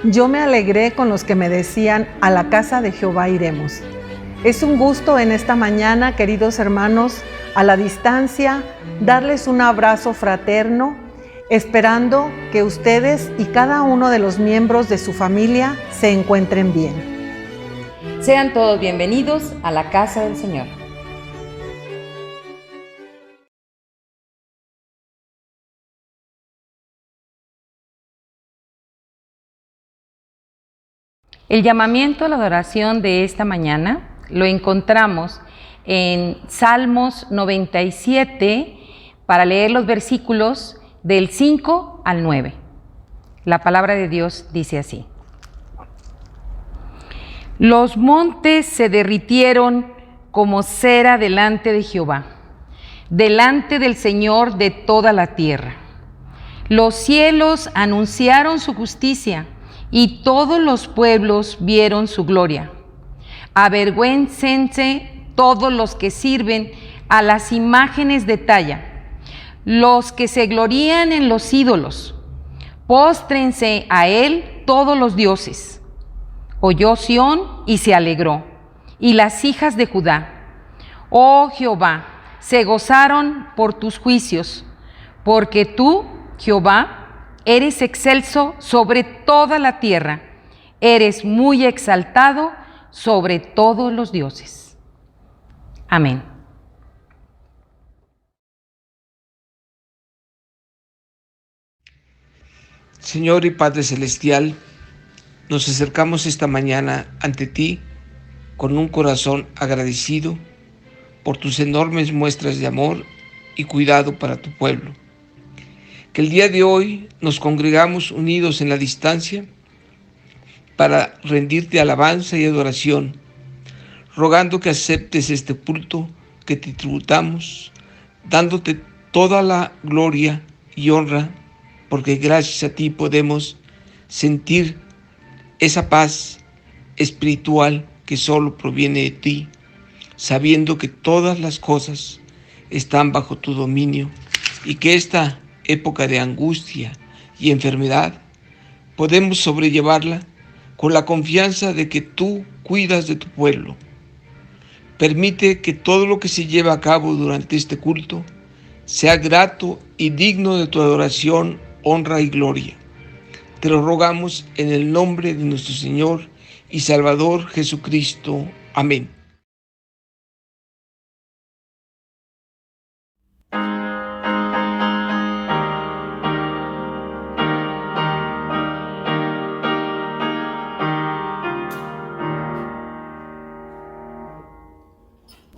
Yo me alegré con los que me decían, a la casa de Jehová iremos. Es un gusto en esta mañana, queridos hermanos, a la distancia, darles un abrazo fraterno, esperando que ustedes y cada uno de los miembros de su familia se encuentren bien. Sean todos bienvenidos a la casa del Señor. El llamamiento a la adoración de esta mañana lo encontramos en Salmos 97 para leer los versículos del 5 al 9. La palabra de Dios dice así: Los montes se derritieron como cera delante de Jehová, delante del Señor de toda la tierra. Los cielos anunciaron su justicia y todos los pueblos vieron su gloria. Avergüéncense todos los que sirven a las imágenes de talla, los que se glorían en los ídolos. Póstrense a él todos los dioses. Oyó Sión y se alegró, y las hijas de Judá. Oh Jehová, se gozaron por tus juicios, porque tú, Jehová, eres excelso sobre toda la tierra, eres muy exaltado sobre todos los dioses. Amén. Señor y Padre Celestial, nos acercamos esta mañana ante ti con un corazón agradecido por tus enormes muestras de amor y cuidado para tu pueblo. Que el día de hoy nos congregamos unidos en la distancia para rendirte alabanza y adoración, rogando que aceptes este culto que te tributamos, dándote toda la gloria y honra, porque gracias a ti podemos sentir esa paz espiritual que solo proviene de ti, sabiendo que todas las cosas están bajo tu dominio y que esta época de angustia y enfermedad podemos sobrellevarla con la confianza de que tú cuidas de tu pueblo. Permite que todo lo que se lleva a cabo durante este culto sea grato y digno de tu adoración, honra y gloria. Te lo rogamos en el nombre de nuestro Señor y Salvador Jesucristo. Amén.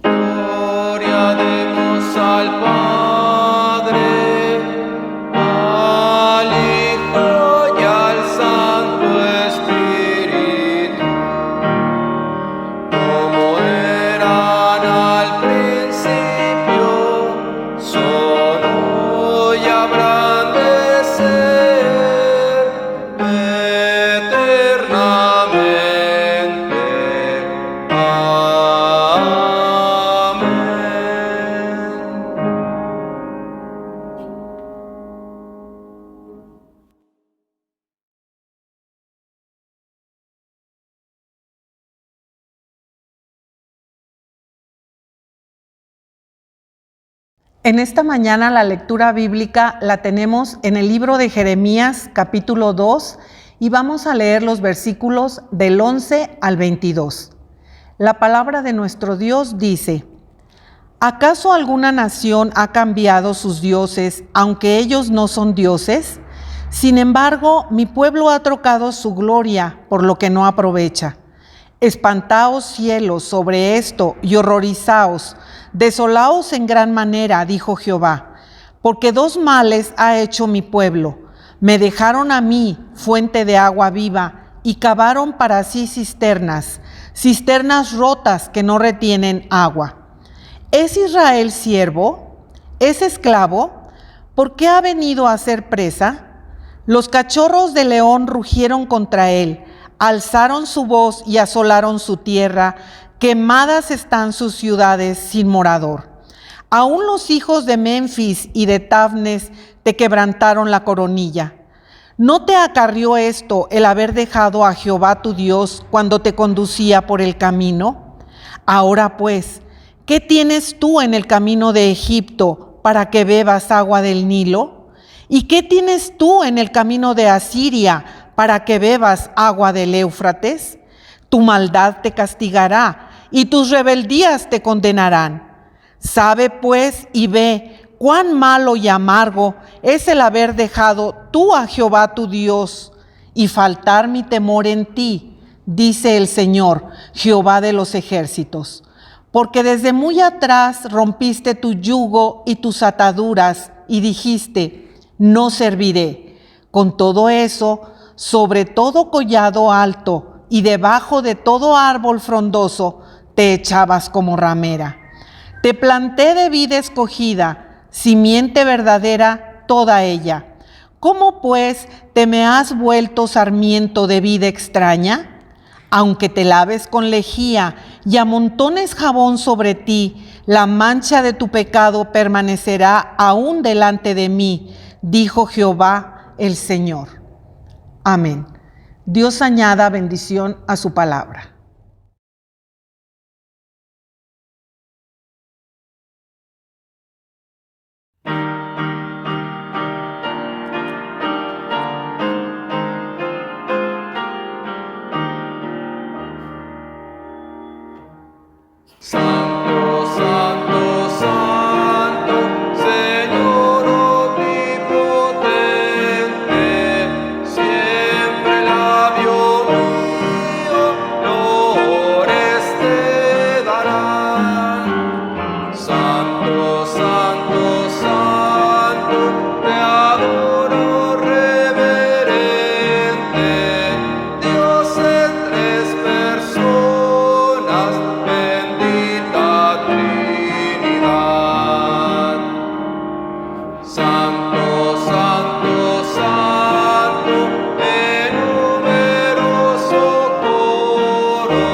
Gloria demos al Padre, al Hijo y al Santo Espíritu, como eran al principio, son hoy y habrán de ser eternamente. En esta mañana la lectura bíblica la tenemos en el libro de Jeremías, capítulo 2, y vamos a leer los versículos del 11 al 22. La palabra de nuestro Dios dice: ¿Acaso alguna nación ha cambiado sus dioses, aunque ellos no son dioses? Sin embargo, mi pueblo ha trocado su gloria por lo que no aprovecha. Espantaos cielos sobre esto y horrorizaos, desolaos en gran manera, dijo Jehová, porque dos males ha hecho mi pueblo. Me dejaron a mí fuente de agua viva y cavaron para sí cisternas, cisternas rotas que no retienen agua. ¿Es Israel siervo? ¿Es esclavo? ¿Por qué ha venido a ser presa? Los cachorros de león rugieron contra él, alzaron su voz y asolaron su tierra. Quemadas están sus ciudades sin morador. Aún los hijos de Memphis y de Tafnes te quebrantaron la coronilla. ¿No te acarrió esto el haber dejado a Jehová tu Dios cuando te conducía por el camino? Ahora pues, ¿qué tienes tú en el camino de Egipto para que bebas agua del Nilo? ¿Y qué tienes tú en el camino de Asiria para que bebas agua del Éufrates? Tu maldad te castigará y tus rebeldías te condenarán. Sabe pues y ve cuán malo y amargo es el haber dejado tú a Jehová tu Dios y faltar mi temor en ti, dice el Señor, Jehová de los ejércitos. Porque desde muy atrás rompiste tu yugo y tus ataduras y dijiste, no serviré. Con todo eso, sobre todo collado alto y debajo de todo árbol frondoso, te echabas como ramera. Te planté de vid escogida, simiente verdadera toda ella. ¿Cómo pues te me has vuelto sarmiento de vid extraña? Aunque te laves con lejía y amontones jabón sobre ti, la mancha de tu pecado permanecerá aún delante de mí, dijo Jehová el Señor. Amén. Dios añada bendición a su palabra. Santo, santo, santo, Señor omnipotente, siempre labio mío, flores te darán. Santo, santo, santo, te adoro reverente, Dios en tres personas, bendita Trinidad. Santo, santo, santo, en numeroso coro,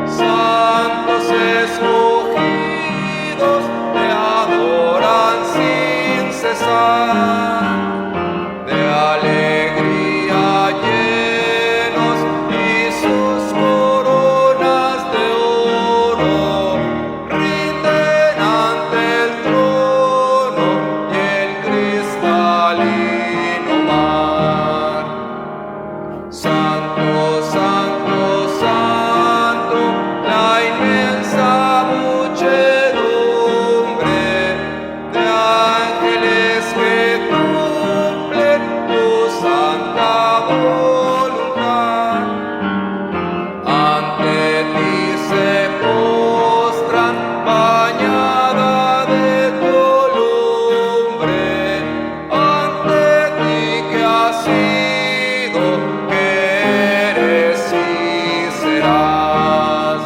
santos escogidos te adoran sin cesar. De alegría llenos y sus coronas de oro rinden ante el trono y el cristalino mar. Santo, santo, santo, la inmensa muchedumbre de ángeles que cumplen tu santa voluntad. Ante ti se postran bañada de tu lumbre, ante ti que has sido, que eres y serás.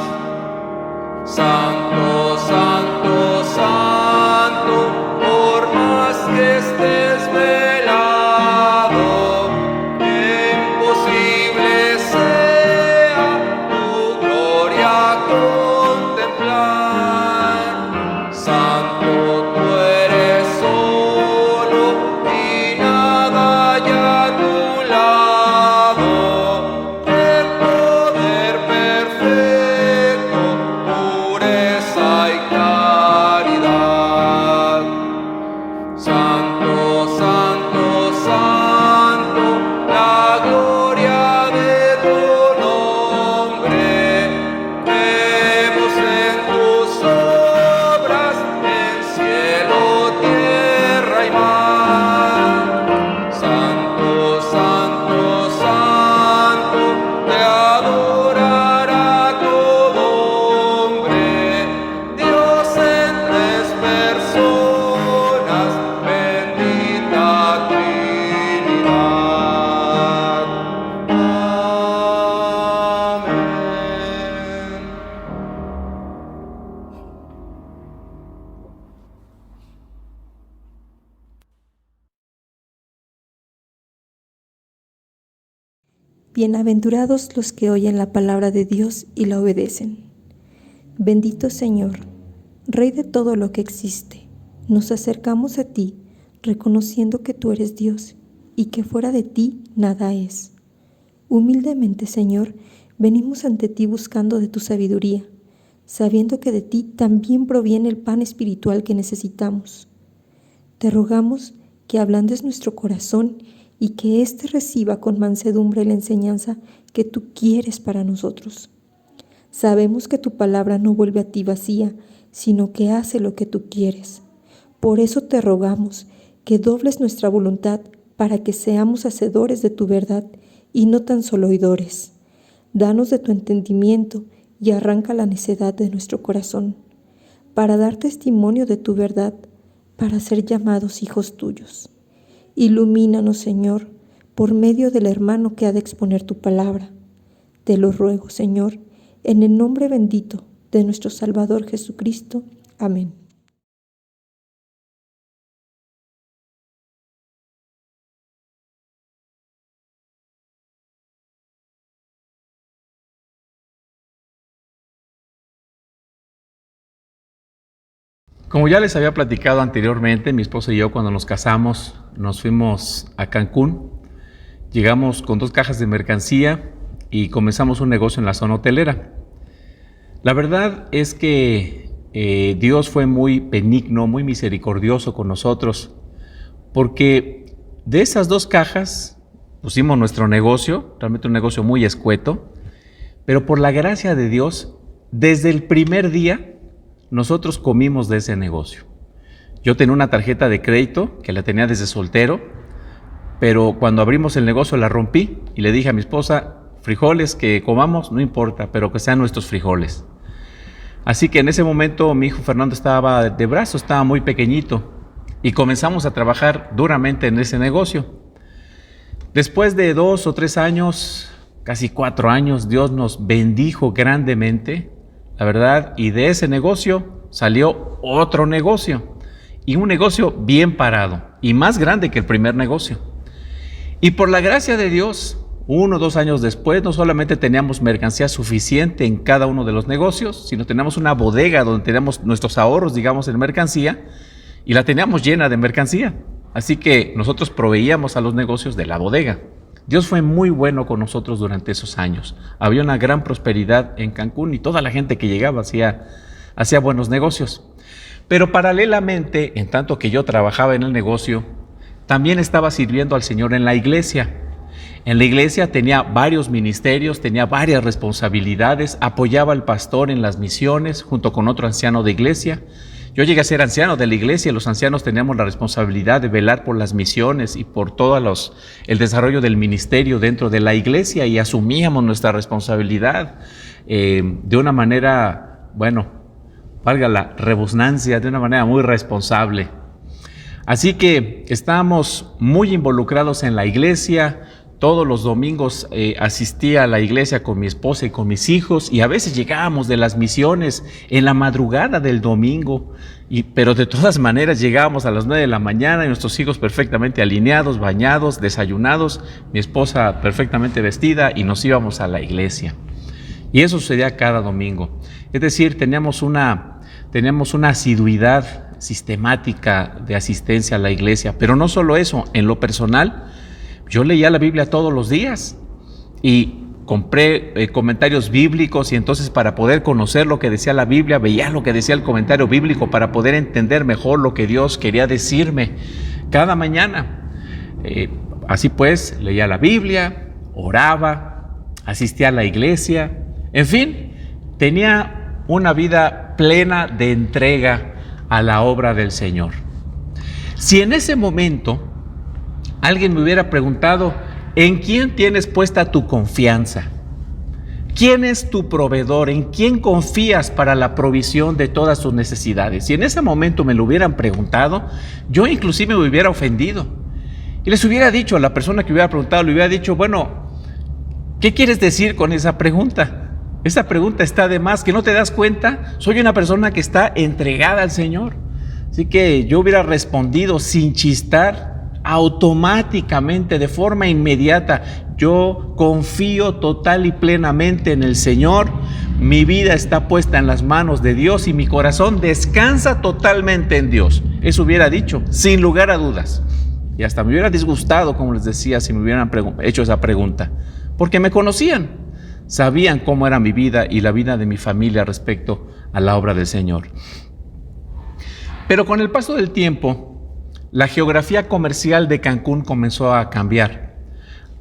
Santo, santo, santo, por más que estés velado, imposible sea tu gloria contemplar. Santo, tú eres solo y nada hay a tu lado. El poder perfecto, pureza y caridad. Santo, santo, santo, la gloria de tu nombre, vemos en tus obras, en cielo, tierra y mar. Santo, santo, santo, te adorará todo hombre, Dios en tres personas, bendita Trinidad. Amén. Bienaventurados los que oyen la palabra de Dios y la obedecen. Bendito Señor, Rey de todo lo que existe, nos acercamos a ti reconociendo que tú eres Dios y que fuera de ti nada es. Humildemente, Señor, venimos ante ti buscando de tu sabiduría, sabiendo que de ti también proviene el pan espiritual que necesitamos. Te rogamos que ablandes nuestro corazón y que éste reciba con mansedumbre la enseñanza que tú quieres para nosotros. Sabemos que tu palabra no vuelve a ti vacía, sino que hace lo que tú quieres. Por eso te rogamos que dobles nuestra voluntad para que seamos hacedores de tu verdad y no tan solo oidores. Danos de tu entendimiento y arranca la necedad de nuestro corazón, para dar testimonio de tu verdad, para ser llamados hijos tuyos. Ilumínanos, Señor, por medio del hermano que ha de exponer tu palabra. Te lo ruego, Señor, en el nombre bendito de nuestro Salvador Jesucristo. Amén. Como ya les había platicado anteriormente, mi esposa y yo cuando nos casamos nos fuimos a Cancún. Llegamos con 2 cajas de mercancía y comenzamos un negocio en la zona hotelera. La verdad es que Dios fue muy benigno, muy misericordioso con nosotros, porque de esas 2 cajas pusimos nuestro negocio, realmente un negocio muy escueto, pero por la gracia de Dios, desde el primer día, nosotros comimos de ese negocio. Yo tenía una tarjeta de crédito que la tenía desde soltero, pero cuando abrimos el negocio la rompí y le dije a mi esposa, frijoles que comamos, no importa, pero que sean nuestros frijoles. Así que en ese momento mi hijo Fernando estaba de brazo, estaba muy pequeñito y comenzamos a trabajar duramente en ese negocio. Después de 2 o 3 años, casi 4 años, Dios nos bendijo grandemente, la verdad, y de ese negocio salió otro negocio, y un negocio bien parado, y más grande que el primer negocio. Y por la gracia de Dios, 1 o 2 años después, no solamente teníamos mercancía suficiente en cada uno de los negocios, sino teníamos una bodega donde teníamos nuestros ahorros, digamos, en mercancía, y la teníamos llena de mercancía. Así que nosotros proveíamos a los negocios de la bodega. Dios fue muy bueno con nosotros durante esos años. Había una gran prosperidad en Cancún y toda la gente que llegaba hacía buenos negocios. Pero paralelamente, en tanto que yo trabajaba en el negocio, también estaba sirviendo al Señor en la iglesia. En la iglesia tenía varios ministerios, tenía varias responsabilidades, apoyaba al pastor en las misiones junto con otro anciano de iglesia. Yo llegué a ser anciano de la iglesia y los ancianos teníamos la responsabilidad de velar por las misiones y por todo el desarrollo del ministerio dentro de la iglesia, y asumíamos nuestra responsabilidad de una manera, bueno, valga la redundancia, de una manera muy responsable. Así que estábamos muy involucrados en la iglesia. Todos los domingos asistía a la iglesia con mi esposa y con mis hijos, y a veces llegábamos de las misiones en la madrugada del domingo, pero de todas maneras llegábamos a las 9 de la mañana y nuestros hijos perfectamente alineados, bañados, desayunados, mi esposa perfectamente vestida, y nos íbamos a la iglesia. Y eso sucedía cada domingo. Es decir, teníamos una asiduidad sistemática de asistencia a la iglesia, pero no solo eso, en lo personal, yo leía la Biblia todos los días y compré comentarios bíblicos, y entonces para poder conocer lo que decía la Biblia, veía lo que decía el comentario bíblico para poder entender mejor lo que Dios quería decirme cada mañana. Así pues, leía la Biblia, oraba, asistía a la iglesia, en fin, tenía una vida plena de entrega a la obra del Señor. Si en ese momento alguien me hubiera preguntado, ¿en quién tienes puesta tu confianza? ¿Quién es tu proveedor? ¿En quién confías para la provisión de todas tus necesidades? Si en ese momento me lo hubieran preguntado, yo inclusive me hubiera ofendido. Y les hubiera dicho a la persona que hubiera preguntado, le hubiera dicho, bueno, ¿qué quieres decir con esa pregunta? Esa pregunta está de más, ¿que no te das cuenta? Soy una persona que está entregada al Señor. Así que yo hubiera respondido sin chistar, automáticamente, de forma inmediata: yo confío total y plenamente en el Señor, mi vida está puesta en las manos de Dios y mi corazón descansa totalmente en Dios. Eso hubiera dicho, sin lugar a dudas. Y hasta me hubiera disgustado, como les decía, si me hubieran hecho esa pregunta. Porque me conocían, sabían cómo era mi vida y la vida de mi familia respecto a la obra del Señor. Pero con el paso del tiempo, la geografía comercial de Cancún comenzó a cambiar.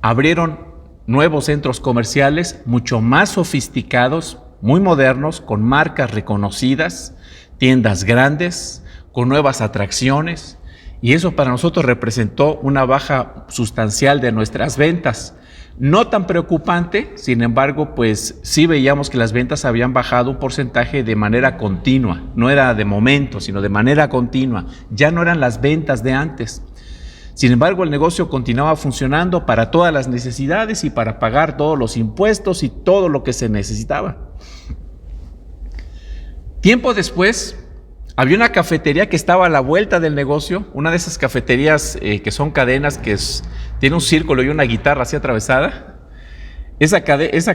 Abrieron nuevos centros comerciales mucho más sofisticados, muy modernos, con marcas reconocidas, tiendas grandes, con nuevas atracciones, y eso para nosotros representó una baja sustancial de nuestras ventas. No tan preocupante, sin embargo, pues sí veíamos que las ventas habían bajado un porcentaje de manera continua, no era de momento, sino de manera continua, ya no eran las ventas de antes. Sin embargo, el negocio continuaba funcionando para todas las necesidades y para pagar todos los impuestos y todo lo que se necesitaba. Tiempo después, había una cafetería que estaba a la vuelta del negocio, una de esas cafeterías que son cadenas, tiene un círculo y una guitarra así atravesada. Esa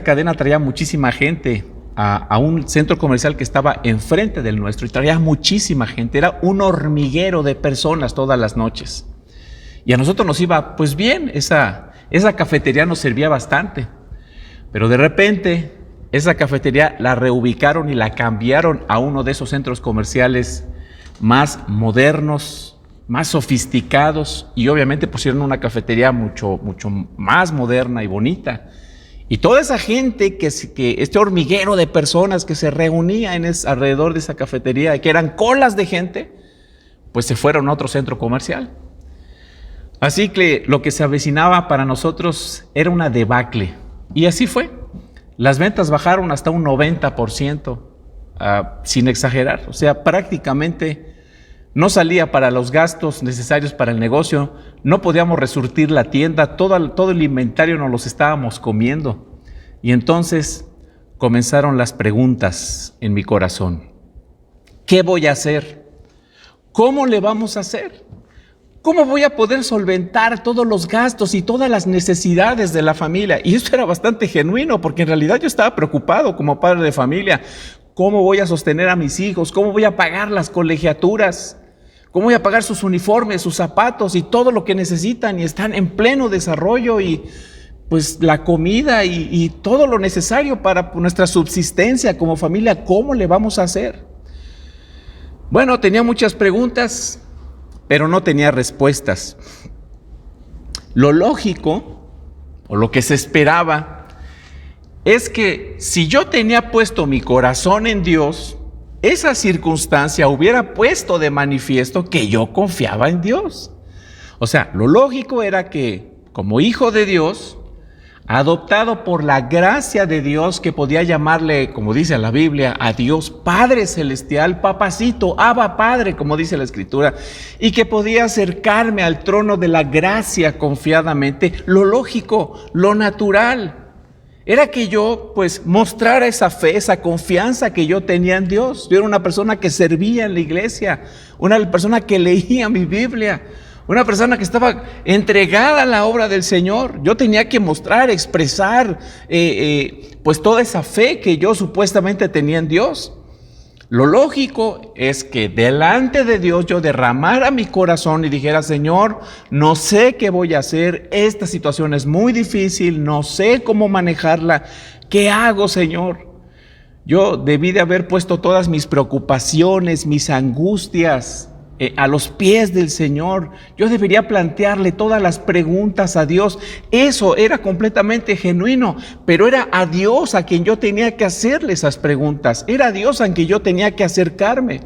cadena traía muchísima gente a un centro comercial que estaba enfrente del nuestro y traía muchísima gente, era un hormiguero de personas todas las noches. Y a nosotros nos iba pues bien, esa cafetería nos servía bastante, pero de repente esa cafetería la reubicaron y la cambiaron a uno de esos centros comerciales más modernos, más sofisticados, y obviamente pusieron una cafetería mucho más moderna y bonita. Y toda esa gente, este hormiguero de personas que se reunía alrededor de esa cafetería, que eran colas de gente, pues se fueron a otro centro comercial. Así que lo que se avecinaba para nosotros era una debacle. Y así fue. Las ventas bajaron hasta un 90%, sin exagerar. O sea, prácticamente no salía para los gastos necesarios para el negocio, no podíamos resurtir la tienda, todo el inventario nos los estábamos comiendo. Y entonces comenzaron las preguntas en mi corazón. ¿Qué voy a hacer? ¿Cómo le vamos a hacer? ¿Cómo voy a poder solventar todos los gastos y todas las necesidades de la familia? Y esto era bastante genuino, porque en realidad yo estaba preocupado como padre de familia. ¿Cómo voy a sostener a mis hijos? ¿Cómo voy a pagar las colegiaturas? ¿Cómo voy a pagar sus uniformes, sus zapatos y todo lo que necesitan? Y están en pleno desarrollo y pues la comida y todo lo necesario para nuestra subsistencia como familia. ¿Cómo le vamos a hacer? Bueno, tenía muchas preguntas, pero no tenía respuestas. Lo lógico, o lo que se esperaba, es que si yo tenía puesto mi corazón en Dios, esa circunstancia hubiera puesto de manifiesto que yo confiaba en Dios. O sea, lo lógico era que, como hijo de Dios, adoptado por la gracia de Dios, que podía llamarle, como dice la Biblia, a Dios Padre Celestial, Papacito, Abba Padre, como dice la Escritura, y que podía acercarme al trono de la gracia confiadamente, lo lógico, lo natural, era que yo pues mostrara esa fe, esa confianza que yo tenía en Dios. Yo era una persona que servía en la iglesia, una persona que leía mi Biblia, una persona que estaba entregada a la obra del Señor. Yo tenía que mostrar, expresar pues toda esa fe que yo supuestamente tenía en Dios. Lo lógico es que delante de Dios yo derramara mi corazón y dijera: Señor, no sé qué voy a hacer, esta situación es muy difícil, no sé cómo manejarla, ¿qué hago, Señor? Yo debí de haber puesto todas mis preocupaciones, mis angustias a los pies del Señor. Yo debería plantearle todas las preguntas a Dios. Eso era completamente genuino, pero era a Dios a quien yo tenía que hacerle esas preguntas. Era a Dios a quien yo tenía que acercarme.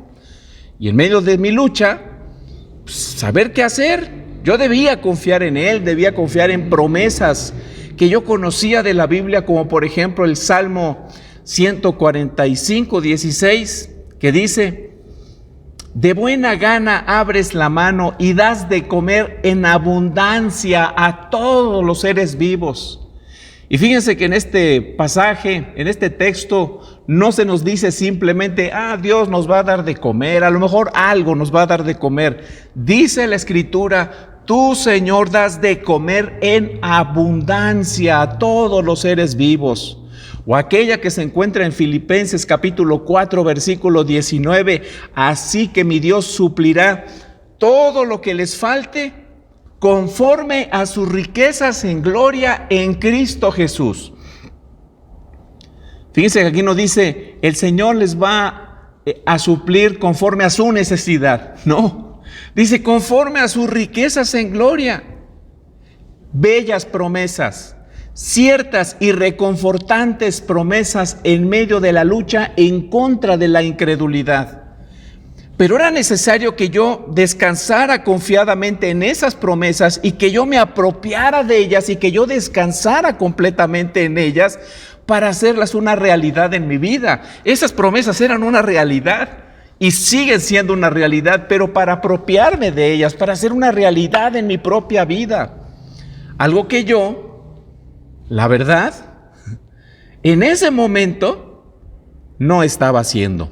Y en medio de mi lucha, pues, saber qué hacer. Yo debía confiar en Él, debía confiar en promesas que yo conocía de la Biblia, como por ejemplo el Salmo 145, 16, que dice: de buena gana abres la mano y das de comer en abundancia a todos los seres vivos. Y fíjense que en este pasaje, en este texto, no se nos dice simplemente: Dios nos va a dar de comer, a lo mejor algo nos va a dar de comer. Dice la Escritura: tú, Señor, das de comer en abundancia a todos los seres vivos. O aquella que se encuentra en Filipenses capítulo 4, versículo 19, así que mi Dios suplirá todo lo que les falte conforme a sus riquezas en gloria en Cristo Jesús. Fíjense que aquí nos dice, el Señor les va a suplir conforme a su necesidad. No, dice conforme a sus riquezas en gloria. Bellas promesas, ciertas y reconfortantes promesas en medio de la lucha en contra de la incredulidad. Pero era necesario que yo descansara confiadamente en esas promesas y que yo me apropiara de ellas y que yo descansara completamente en ellas para hacerlas una realidad en mi vida. Esas promesas eran una realidad y siguen siendo una realidad, pero para apropiarme de ellas, para hacer una realidad en mi propia vida. Algo que yo, la verdad, en ese momento no estaba haciendo.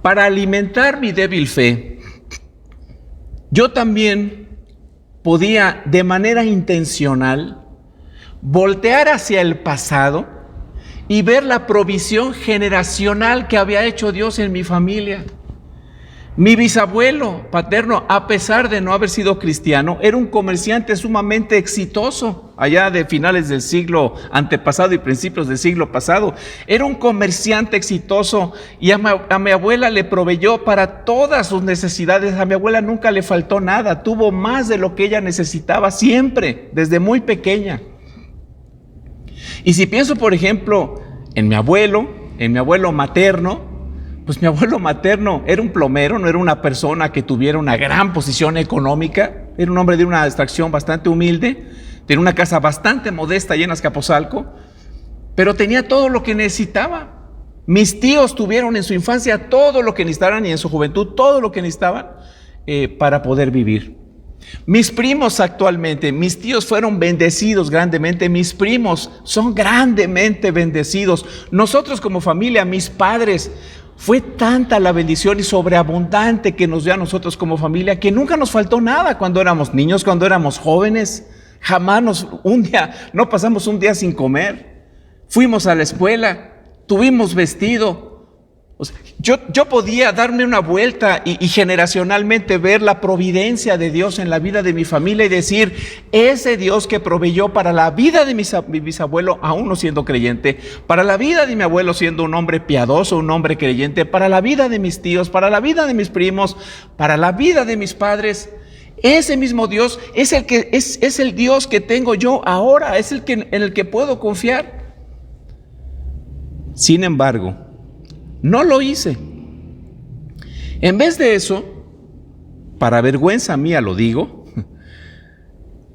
Para alimentar mi débil fe, yo también podía de manera intencional voltear hacia el pasado y ver la provisión generacional que había hecho Dios en mi familia. Mi bisabuelo paterno, a pesar de no haber sido cristiano, era un comerciante sumamente exitoso, allá de finales del siglo antepasado y principios del siglo pasado. Era un comerciante exitoso y a mi abuela le proveyó para todas sus necesidades. A mi abuela nunca le faltó nada, tuvo más de lo que ella necesitaba siempre, desde muy pequeña. Y si pienso, por ejemplo, en mi abuelo materno, pues mi abuelo materno era un plomero, no era una persona que tuviera una gran posición económica, era un hombre de una extracción bastante humilde, tenía una casa bastante modesta allá en Azcapotzalco, pero tenía todo lo que necesitaba. Mis tíos tuvieron en su infancia todo lo que necesitaban y en su juventud todo lo que necesitaban para poder vivir. Mis primos actualmente, mis tíos fueron bendecidos grandemente, mis primos son grandemente bendecidos. Nosotros como familia, mis padres, fue tanta la bendición y sobreabundante que nos dio a nosotros como familia que nunca nos faltó nada cuando éramos niños, cuando éramos jóvenes. Jamás no pasamos un día sin comer. Fuimos a la escuela, tuvimos vestido. O sea, yo podía darme una vuelta y generacionalmente ver la providencia de Dios en la vida de mi familia y decir, ese Dios que proveyó para la vida de mi bisabuelo, aún no siendo creyente, para la vida de mi abuelo siendo un hombre piadoso, un hombre creyente, para la vida de mis tíos, para la vida de mis primos, para la vida de mis padres, ese mismo Dios es el Dios que tengo yo ahora, es en el que puedo confiar. Sin embargo, no lo hice. En vez de eso, para vergüenza mía lo digo,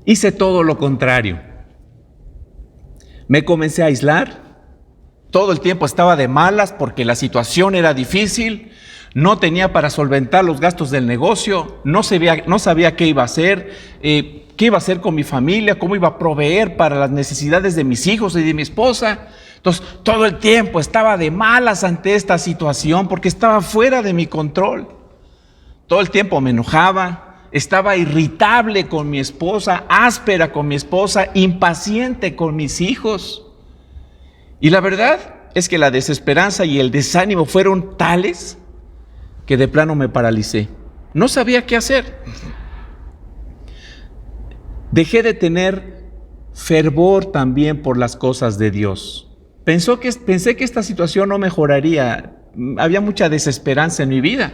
hice todo lo contrario. Me comencé a aislar, todo el tiempo estaba de malas porque la situación era difícil, no tenía para solventar los gastos del negocio, no sabía qué iba a hacer, qué iba a hacer con mi familia, cómo iba a proveer para las necesidades de mis hijos y de mi esposa. Entonces, todo el tiempo estaba de malas ante esta situación porque estaba fuera de mi control. Todo el tiempo me enojaba, estaba irritable con mi esposa, áspera con mi esposa, impaciente con mis hijos. Y la verdad es que la desesperanza y el desánimo fueron tales que de plano me paralicé. No sabía qué hacer. Dejé de tener fervor también por las cosas de Dios. Pensé que esta situación no mejoraría. Había mucha desesperanza en mi vida.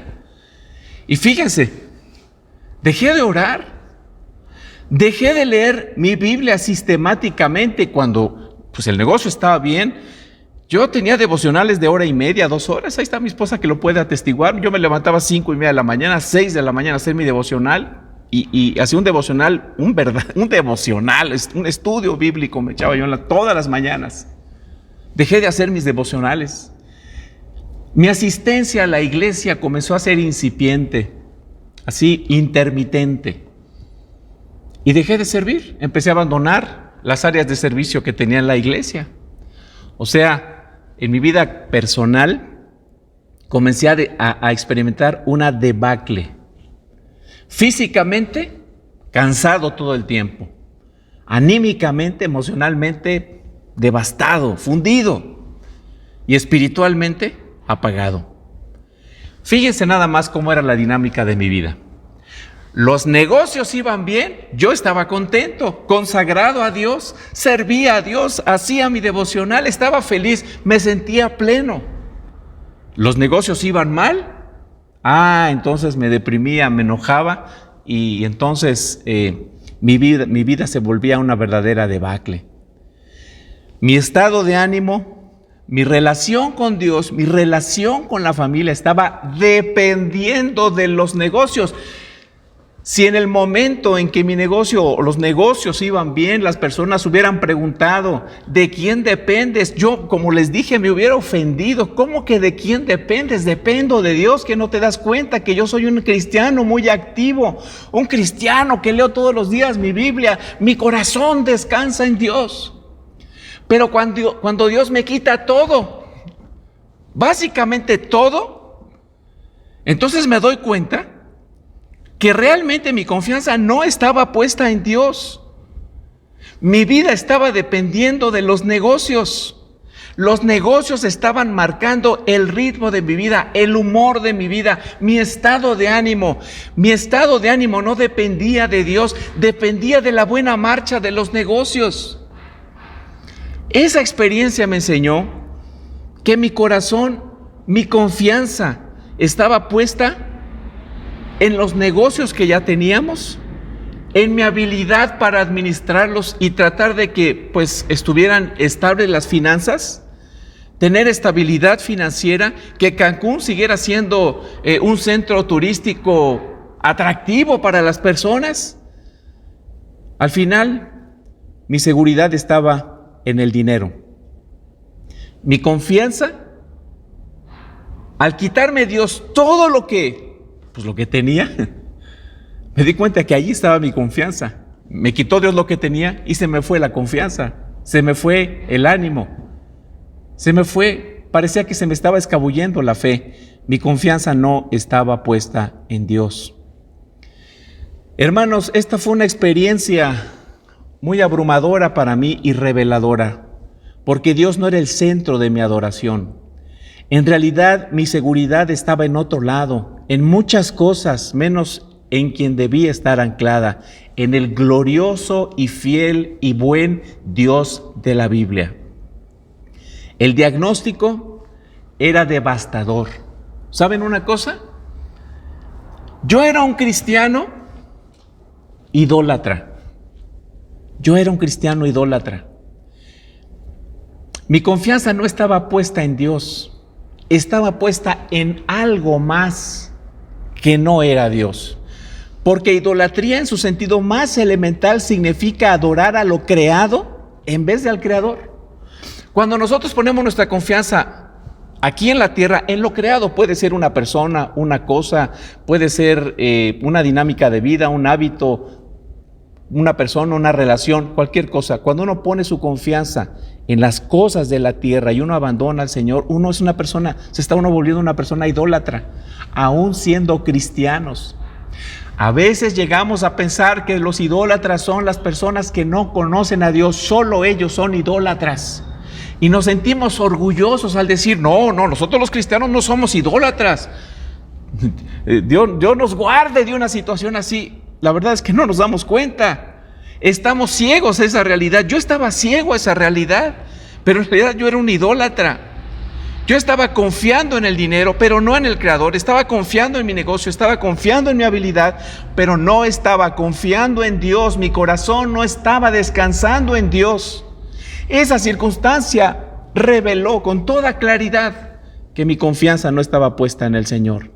Y fíjense, dejé de orar. Dejé de leer mi Biblia sistemáticamente cuando pues, el negocio estaba bien. Yo tenía devocionales de 1:30, 2 horas. Ahí está mi esposa que lo puede atestiguar. Yo me levantaba 5:30 de la mañana, 6 de la mañana a hacer mi devocional. Y hacía un devocional, un devocional, un estudio bíblico me echaba yo todas las mañanas. Dejé de hacer mis devocionales. Mi asistencia a la iglesia comenzó a ser incipiente, así intermitente. Y dejé de servir. Empecé a abandonar las áreas de servicio que tenía en la iglesia. O sea, en mi vida personal comencé a experimentar una debacle. Físicamente, cansado todo el tiempo. Anímicamente, emocionalmente, devastado, fundido. Y espiritualmente, apagado. Fíjense nada más cómo era la dinámica de mi vida. Los negocios iban bien, yo estaba contento, consagrado a Dios, servía a Dios, hacía mi devocional, estaba feliz, me sentía pleno. Los negocios iban mal, entonces me deprimía, me enojaba y entonces mi vida se volvía una verdadera debacle. Mi estado de ánimo, mi relación con Dios, mi relación con la familia estaba dependiendo de los negocios. Si en el momento en que mi negocio o los negocios iban bien, las personas hubieran preguntado, ¿de quién dependes? Yo, como les dije, me hubiera ofendido. ¿Cómo que de quién dependes? Dependo de Dios, que no te das cuenta que yo soy un cristiano muy activo, un cristiano que leo todos los días mi Biblia, mi corazón descansa en Dios. Pero cuando Dios me quita todo, básicamente todo, entonces me doy cuenta que realmente mi confianza no estaba puesta en Dios. Mi vida estaba dependiendo de los negocios. Los negocios estaban marcando el ritmo de mi vida, el humor de mi vida, mi estado de ánimo. Mi estado de ánimo no dependía de Dios, dependía de la buena marcha de los negocios. Esa experiencia me enseñó que mi corazón, mi confianza estaba puesta en los negocios que ya teníamos, en mi habilidad para administrarlos y tratar de que pues estuvieran estables las finanzas, tener estabilidad financiera, que Cancún siguiera siendo un centro turístico atractivo para las personas. Al final, mi seguridad estaba en el dinero. Mi confianza, al quitarme Dios todo lo que tenía, me di cuenta que allí estaba mi confianza. Me quitó Dios lo que tenía y se me fue la confianza, se me fue el ánimo, se me fue, parecía que se me estaba escabullendo la fe. Mi confianza no estaba puesta en Dios. Hermanos, esta fue una experiencia muy abrumadora para mí y reveladora, porque Dios no era el centro de mi adoración. En realidad, mi seguridad estaba en otro lado, en muchas cosas, menos en quien debía estar anclada, en el glorioso y fiel y buen Dios de la Biblia. El diagnóstico era devastador. ¿Saben una cosa? Yo era un cristiano idólatra. Mi confianza no estaba puesta en Dios. Estaba puesta en algo más que no era Dios. Porque idolatría en su sentido más elemental significa adorar a lo creado en vez de al Creador. Cuando nosotros ponemos nuestra confianza aquí en la tierra, en lo creado, puede ser una persona, una cosa, puede ser una dinámica de vida, un hábito, una persona, una relación, cualquier cosa. Cuando uno pone su confianza en las cosas de la tierra y uno abandona al Señor, uno es una persona, se está uno volviendo una persona idólatra, aún siendo cristianos. A veces llegamos a pensar que los idólatras son las personas que no conocen a Dios, solo ellos son idólatras. Y nos sentimos orgullosos al decir, no, nosotros los cristianos no somos idólatras. Dios nos guarde de una situación así. La verdad es que no nos damos cuenta. Estamos ciegos a esa realidad. Yo estaba ciego a esa realidad, pero en realidad yo era un idólatra. Yo estaba confiando en el dinero, pero no en el Creador. Estaba confiando en mi negocio, estaba confiando en mi habilidad, pero no estaba confiando en Dios. Mi corazón no estaba descansando en Dios. Esa circunstancia reveló con toda claridad que mi confianza no estaba puesta en el Señor.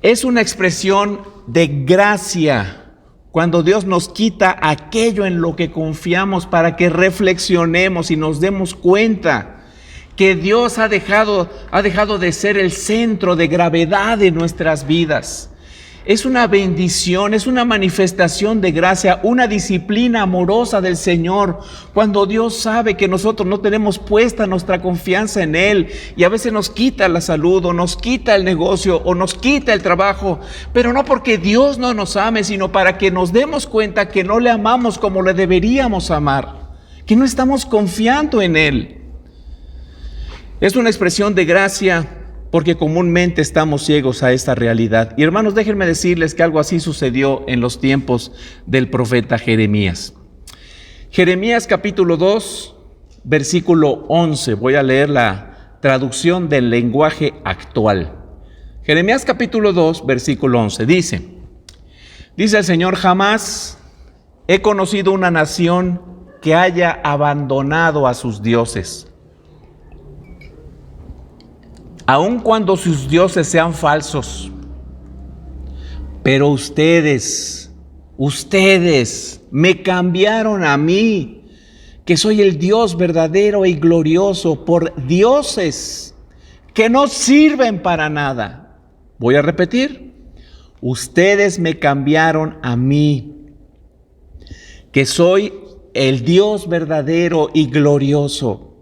Es una expresión de gracia cuando Dios nos quita aquello en lo que confiamos para que reflexionemos y nos demos cuenta que Dios ha dejado de ser el centro de gravedad de nuestras vidas. Es una bendición, es una manifestación de gracia, una disciplina amorosa del Señor, cuando Dios sabe que nosotros no tenemos puesta nuestra confianza en Él y a veces nos quita la salud o nos quita el negocio o nos quita el trabajo, pero no porque Dios no nos ame, sino para que nos demos cuenta que no le amamos como le deberíamos amar, que no estamos confiando en Él. Es una expresión de gracia porque comúnmente estamos ciegos a esta realidad. Y hermanos, déjenme decirles que algo así sucedió en los tiempos del profeta Jeremías. Jeremías capítulo 2, versículo 11. Voy a leer la traducción del lenguaje actual. Jeremías capítulo 2, versículo 11. Dice el Señor: jamás he conocido una nación que haya abandonado a sus dioses, aun cuando sus dioses sean falsos. Pero ustedes me cambiaron a mí, que soy el Dios verdadero y glorioso, por dioses que no sirven para nada. Voy a repetir: ustedes me cambiaron a mí, que soy el Dios verdadero y glorioso,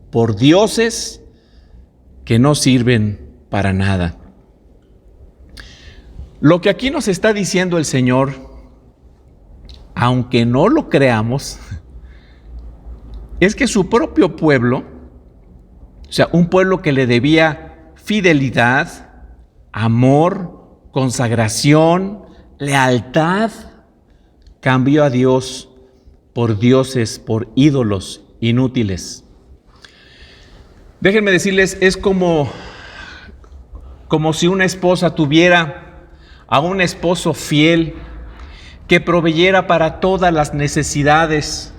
por dioses que no sirven para nada. Lo que aquí nos está diciendo el Señor, aunque no lo creamos, es que su propio pueblo, o sea, un pueblo que le debía fidelidad, amor, consagración, lealtad, cambió a Dios por dioses, por ídolos inútiles. Déjenme decirles, es como si una esposa tuviera a un esposo fiel que proveyera para todas las necesidades,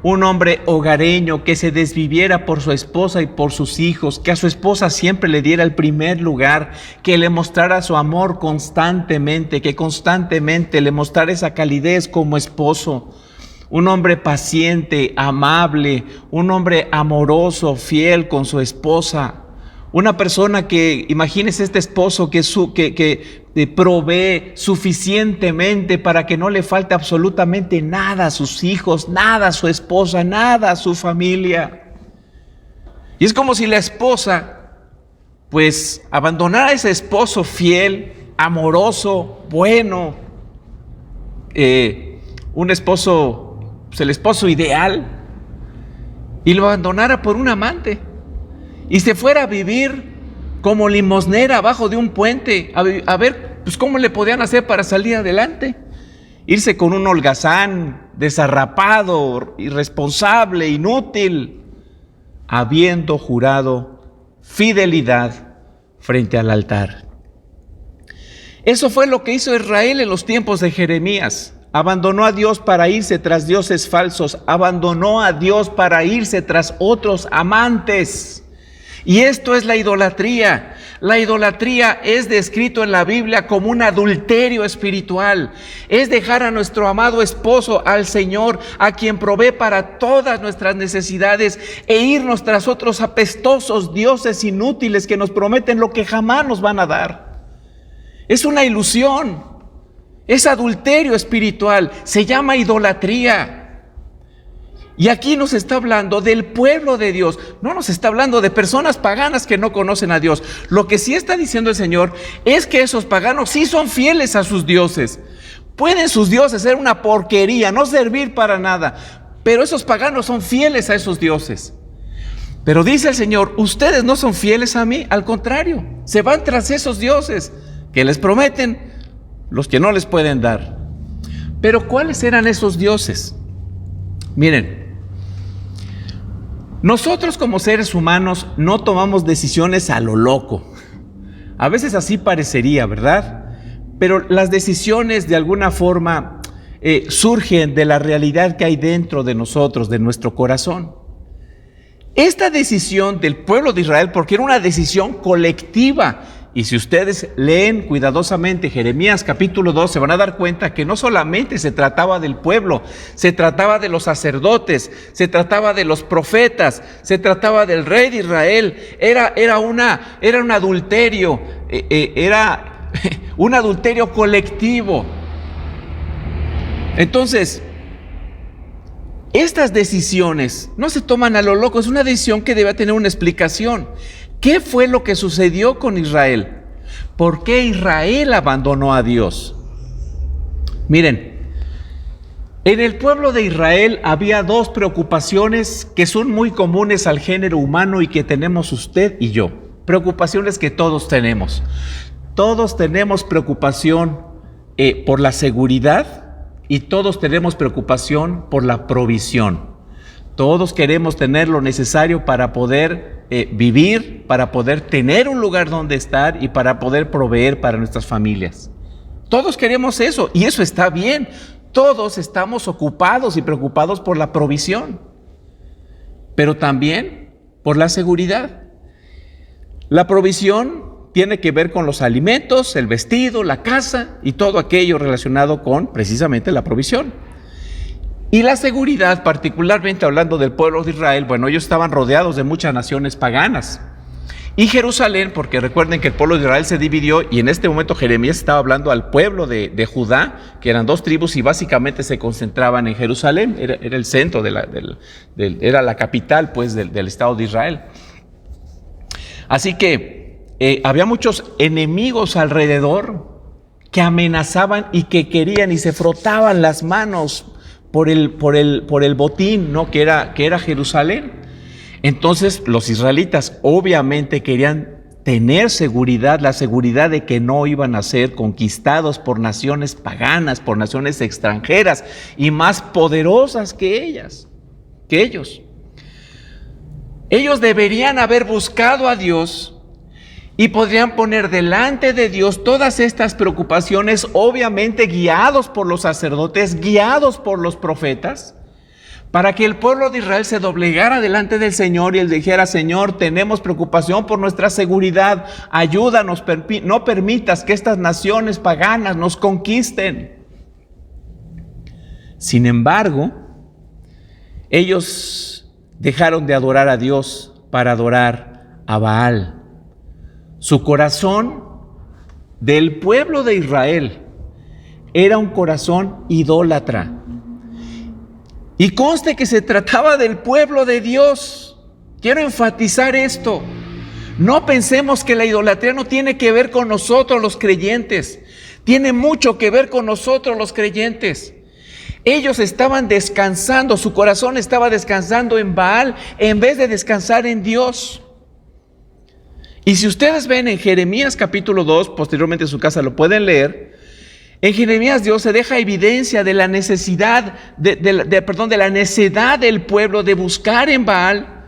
un hombre hogareño que se desviviera por su esposa y por sus hijos, que a su esposa siempre le diera el primer lugar, que le mostrara su amor constantemente, que constantemente le mostrara esa calidez como esposo. Un hombre paciente, amable, un hombre amoroso, fiel con su esposa. Una persona que, imagínese este esposo que provee suficientemente para que no le falte absolutamente nada a sus hijos, nada a su esposa, nada a su familia. Y es como si la esposa, pues, abandonara a ese esposo fiel, amoroso, bueno, un esposo, pues el esposo ideal, y lo abandonara por un amante y se fuera a vivir como limosnera abajo de un puente a ver pues cómo le podían hacer para salir adelante, irse con un holgazán desarrapado, irresponsable, inútil, habiendo jurado fidelidad frente al altar. Eso fue lo que hizo Israel en los tiempos de Jeremías. Abandonó a Dios para irse tras dioses falsos, abandonó a Dios para irse tras otros amantes. Y esto es la idolatría. La idolatría es descrito en la Biblia como un adulterio espiritual. Es dejar a nuestro amado esposo, al Señor, a quien provee para todas nuestras necesidades, e irnos tras otros apestosos dioses inútiles que nos prometen lo que jamás nos van a dar. Es una ilusión. Es adulterio espiritual, se llama idolatría. Y aquí nos está hablando del pueblo de Dios, no nos está hablando de personas paganas que no conocen a Dios. Lo que sí está diciendo el Señor es que esos paganos sí son fieles a sus dioses. Pueden sus dioses ser una porquería, no servir para nada, pero esos paganos son fieles a esos dioses. Pero dice el Señor, ustedes no son fieles a mí, al contrario, se van tras esos dioses que les prometen los que no les pueden dar. Pero ¿cuáles eran esos dioses? Miren, nosotros como seres humanos no tomamos decisiones a lo loco. A veces así parecería, ¿verdad? Pero las decisiones de alguna forma surgen de la realidad que hay dentro de nosotros, de nuestro corazón. Esta decisión del pueblo de Israel, porque era una decisión colectiva, y si ustedes leen cuidadosamente Jeremías capítulo 2, se van a dar cuenta que no solamente se trataba del pueblo, se trataba de los sacerdotes, se trataba de los profetas, se trataba del rey de Israel. Era un adulterio, era un adulterio colectivo. Entonces, estas decisiones no se toman a lo loco, es una decisión que debe tener una explicación. ¿Qué fue lo que sucedió con Israel? ¿Por qué Israel abandonó a Dios? Miren, en el pueblo de Israel había dos preocupaciones que son muy comunes al género humano y que tenemos usted y yo. preocupaciones que todos tenemos. Todos tenemos preocupación por la seguridad y todos tenemos preocupación por la provisión. Todos queremos tener lo necesario para poder vivir, para poder tener un lugar donde estar y para poder proveer para nuestras familias. Todos queremos eso y eso está bien. Todos estamos ocupados y preocupados por la provisión, pero también por la seguridad. La provisión tiene que ver con los alimentos, el vestido, la casa y todo aquello relacionado con precisamente la provisión. Y la seguridad, particularmente hablando del pueblo de Israel, bueno, ellos estaban rodeados de muchas naciones paganas. Y Jerusalén, porque recuerden que el pueblo de Israel se dividió y en este momento Jeremías estaba hablando al pueblo de Judá, que eran 2 tribus y básicamente se concentraban en Jerusalén, era el centro, era la capital pues del Estado de Israel. Así que había muchos enemigos alrededor que amenazaban y que querían y se frotaban las manos por el botín, ¿no? que era Jerusalén. Entonces los israelitas obviamente querían tener seguridad, la seguridad de que no iban a ser conquistados por naciones paganas, por naciones extranjeras y más poderosas que ellos. Ellos deberían haber buscado a Dios y podrían poner delante de Dios todas estas preocupaciones, obviamente guiados por los sacerdotes, guiados por los profetas, para que el pueblo de Israel se doblegara delante del Señor y él dijera: Señor, tenemos preocupación por nuestra seguridad, ayúdanos, no permitas que estas naciones paganas nos conquisten. Sin embargo, ellos dejaron de adorar a Dios para adorar a Baal. Su corazón del pueblo de Israel era un corazón idólatra. Y conste que se trataba del pueblo de Dios. Quiero enfatizar esto. No pensemos que la idolatría no tiene que ver con nosotros los creyentes. Tiene mucho que ver con nosotros los creyentes. Ellos estaban descansando, su corazón estaba descansando en Baal en vez de descansar en Dios. Y si ustedes ven en Jeremías capítulo 2, posteriormente en su casa lo pueden leer, en Jeremías Dios se deja evidencia de la necesidad, de la necedad del pueblo de buscar en Baal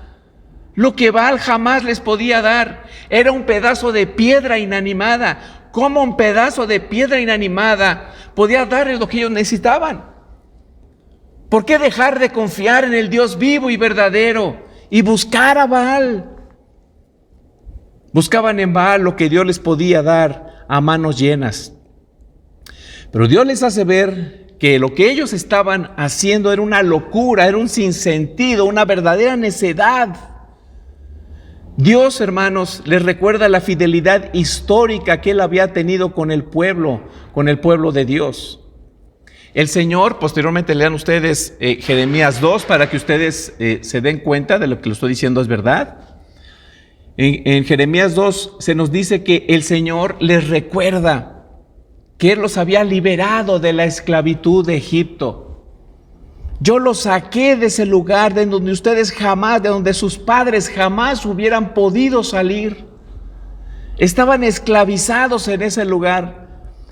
lo que Baal jamás les podía dar. Era un pedazo de piedra inanimada. ¿Cómo un pedazo de piedra inanimada podía darles lo que ellos necesitaban? ¿Por qué dejar de confiar en el Dios vivo y verdadero y buscar a Baal? Buscaban en Baal lo que Dios les podía dar a manos llenas. Pero Dios les hace ver que lo que ellos estaban haciendo era una locura, era un sinsentido, una verdadera necedad. Dios, hermanos, les recuerda la fidelidad histórica que Él había tenido con el pueblo de Dios. El Señor, posteriormente lean ustedes Jeremías 2 para que ustedes se den cuenta de lo que les estoy diciendo es verdad. En Jeremías 2 se nos dice que el Señor les recuerda que Él los había liberado de la esclavitud de Egipto. Yo los saqué de ese lugar de donde ustedes jamás, de donde sus padres jamás hubieran podido salir. Estaban esclavizados en ese lugar.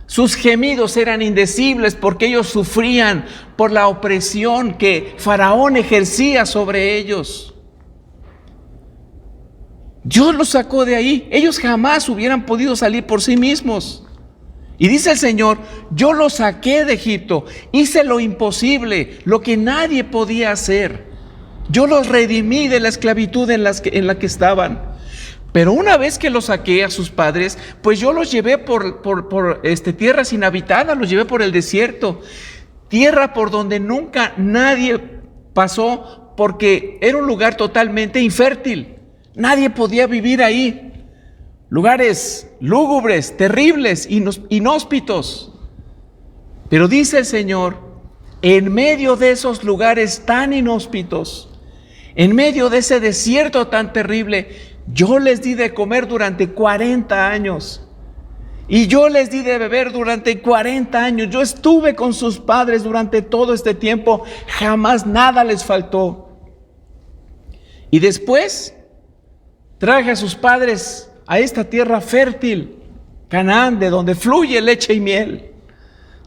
Sus gemidos eran indecibles porque ellos sufrían por la opresión que Faraón ejercía sobre ellos. Dios los sacó de ahí. Ellos jamás hubieran podido salir por sí mismos. Y dice el Señor: yo los saqué de Egipto, hice lo imposible, lo que nadie podía hacer. Yo los redimí de la esclavitud en la que estaban. Pero una vez que los saqué a sus padres, pues yo los llevé por tierras inhabitadas, los llevé por el desierto, tierra por donde nunca nadie pasó, porque era un lugar totalmente infértil. Nadie podía vivir ahí. Lugares lúgubres, terribles, inhóspitos. Pero dice el Señor, en medio de esos lugares tan inhóspitos, en medio de ese desierto tan terrible, yo les di de comer durante 40 años. Y yo les di de beber durante 40 años. Yo estuve con sus padres durante todo este tiempo. Jamás nada les faltó. Y después traje a sus padres a esta tierra fértil, Canaán, de donde fluye leche y miel,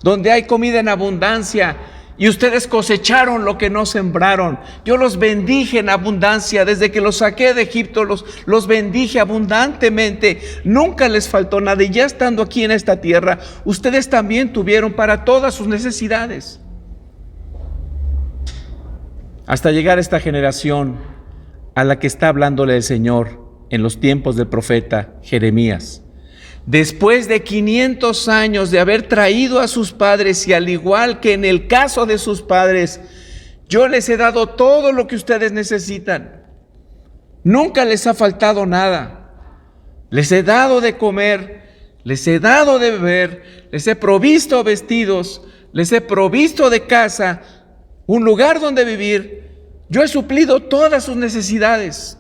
donde hay comida en abundancia, y ustedes cosecharon lo que no sembraron. Yo los bendije en abundancia, desde que los saqué de Egipto, los bendije abundantemente, nunca les faltó nada, y ya estando aquí en esta tierra, ustedes también tuvieron para todas sus necesidades. Hasta llegar a esta generación a la que está hablándole el Señor en los tiempos del profeta Jeremías. Después de 500 años de haber traído a sus padres, y al igual que en el caso de sus padres, yo les he dado todo lo que ustedes necesitan. Nunca les ha faltado nada. Les he dado de comer, les he dado de beber, les he provisto vestidos, les he provisto de casa, un lugar donde vivir. Yo he suplido todas sus necesidades.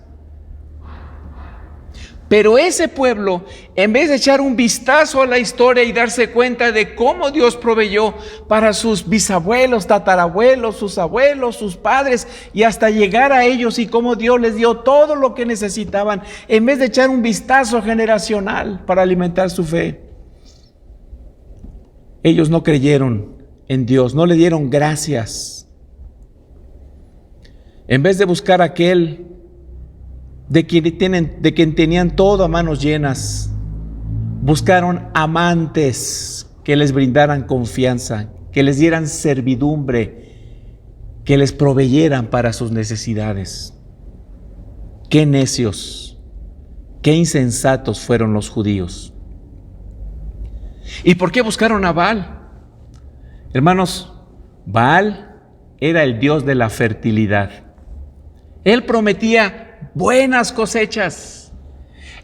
Pero ese pueblo, en vez de echar un vistazo a la historia y darse cuenta de cómo Dios proveyó para sus bisabuelos, tatarabuelos, sus abuelos, sus padres, y hasta llegar a ellos, y cómo Dios les dio todo lo que necesitaban, en vez de echar un vistazo generacional para alimentar su fe, ellos no creyeron en Dios, no le dieron gracias. En vez de buscar aquel de quien tenían todo a manos llenas, buscaron amantes que les brindaran confianza, que les dieran servidumbre, que les proveyeran para sus necesidades. Qué necios, qué insensatos fueron los judíos. ¿Y por qué buscaron a Baal? Hermanos, Baal era el dios de la fertilidad. Él prometía buenas cosechas.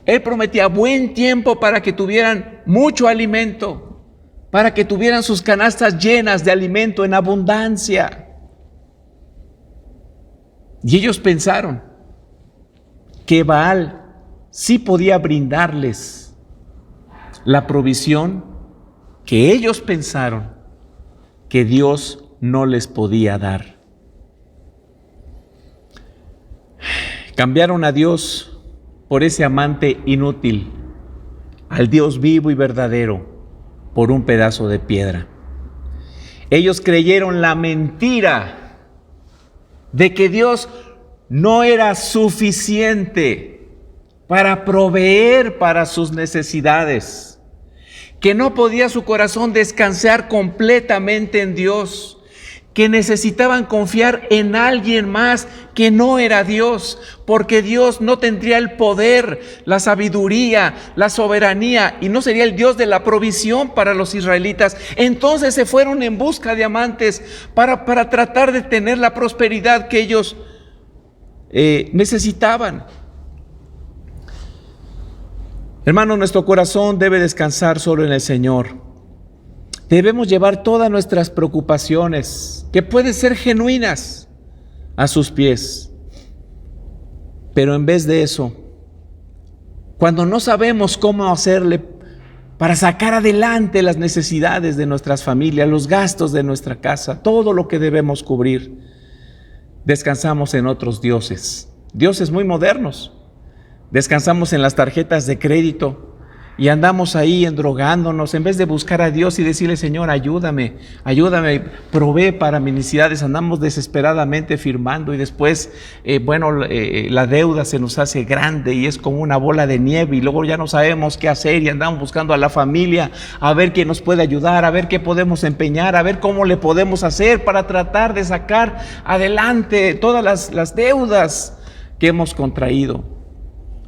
Él prometía buen tiempo para que tuvieran mucho alimento, para que tuvieran sus canastas llenas de alimento en abundancia. Y ellos pensaron que Baal sí podía brindarles la provisión que ellos pensaron que Dios no les podía dar. Cambiaron a Dios por ese amante inútil, al Dios vivo y verdadero por un pedazo de piedra. Ellos creyeron la mentira de que Dios no era suficiente para proveer para sus necesidades, que no podía su corazón descansar completamente en Dios, que necesitaban confiar en alguien más que no era Dios, porque Dios no tendría el poder, la sabiduría, la soberanía, y no sería el Dios de la provisión para los israelitas. Entonces se fueron en busca de amantes para tratar de tener la prosperidad que ellos necesitaban. Hermanos, nuestro corazón debe descansar solo en el Señor. Debemos llevar todas nuestras preocupaciones, que pueden ser genuinas, a sus pies. Pero en vez de eso, cuando no sabemos cómo hacerle para sacar adelante las necesidades de nuestras familias, los gastos de nuestra casa, todo lo que debemos cubrir, descansamos en otros dioses, dioses muy modernos. Descansamos en las tarjetas de crédito y andamos ahí endrogándonos en vez de buscar a Dios y decirle: Señor, ayúdame, provee para mis necesidades. Andamos desesperadamente firmando y después, la deuda se nos hace grande y es como una bola de nieve, y luego ya no sabemos qué hacer y andamos buscando a la familia a ver quién nos puede ayudar, a ver qué podemos empeñar, a ver cómo le podemos hacer para tratar de sacar adelante todas las deudas que hemos contraído.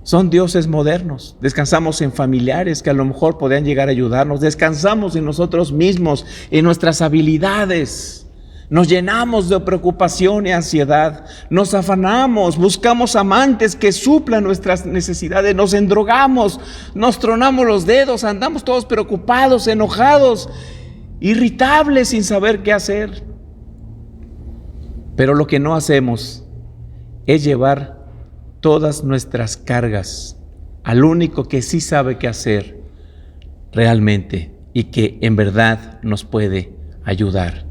Son dioses modernos. Descansamos en familiares que a lo mejor podrían llegar a ayudarnos. Descansamos en nosotros mismos, en nuestras habilidades. Nos llenamos de preocupación y ansiedad. Nos afanamos, buscamos amantes que suplan nuestras necesidades. Nos endrogamos, nos tronamos los dedos, andamos todos preocupados, enojados, irritables, sin saber qué hacer. Pero lo que no hacemos es llevar todas nuestras cargas al único que sí sabe qué hacer realmente y que en verdad nos puede ayudar.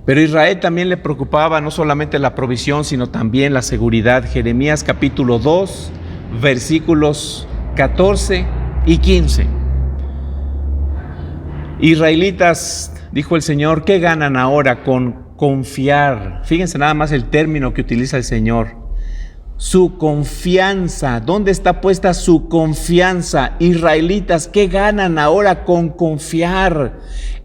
Pero a Israel también le preocupaba no solamente la provisión, sino también la seguridad. Jeremías capítulo 2, versículos 14 y 15. Israelitas, dijo el Señor, ¿qué ganan ahora con confiar? Fíjense nada más el término que utiliza el Señor. Su confianza. ¿Dónde está puesta su confianza? Israelitas, ¿qué ganan ahora con confiar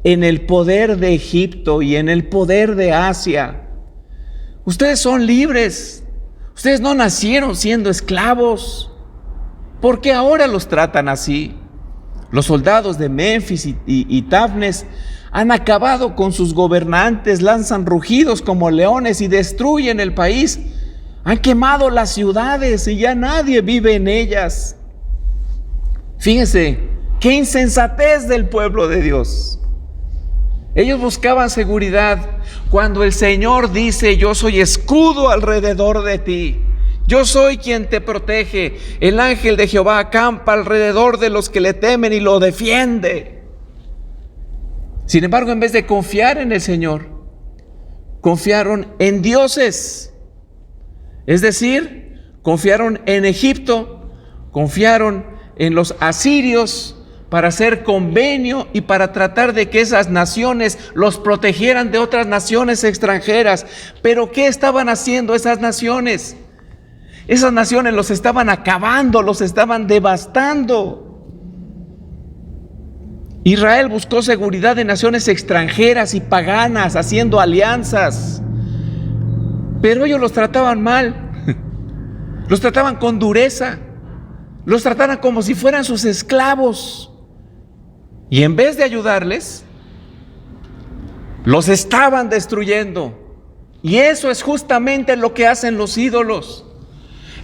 en el poder de Egipto y en el poder de Asia? Ustedes son libres. Ustedes no nacieron siendo esclavos. ¿Por qué ahora los tratan así? Los soldados de Menfis y Tafnes han acabado con sus gobernantes, lanzan rugidos como leones y destruyen el país. Han quemado las ciudades y ya nadie vive en ellas. Fíjense, qué insensatez del pueblo de Dios. Ellos buscaban seguridad cuando el Señor dice: yo soy escudo alrededor de ti. Yo soy quien te protege. El ángel de Jehová acampa alrededor de los que le temen y lo defiende. Sin embargo, en vez de confiar en el Señor, confiaron en dioses. Es decir, confiaron en Egipto, confiaron en los asirios para hacer convenio y para tratar de que esas naciones los protegieran de otras naciones extranjeras. Pero ¿qué estaban haciendo esas naciones? Esas naciones los estaban acabando, los estaban devastando. Israel buscó seguridad en naciones extranjeras y paganas, haciendo alianzas. Pero ellos los trataban mal, los trataban con dureza, los trataban como si fueran sus esclavos. Y en vez de ayudarles, los estaban destruyendo. Y eso es justamente lo que hacen los ídolos.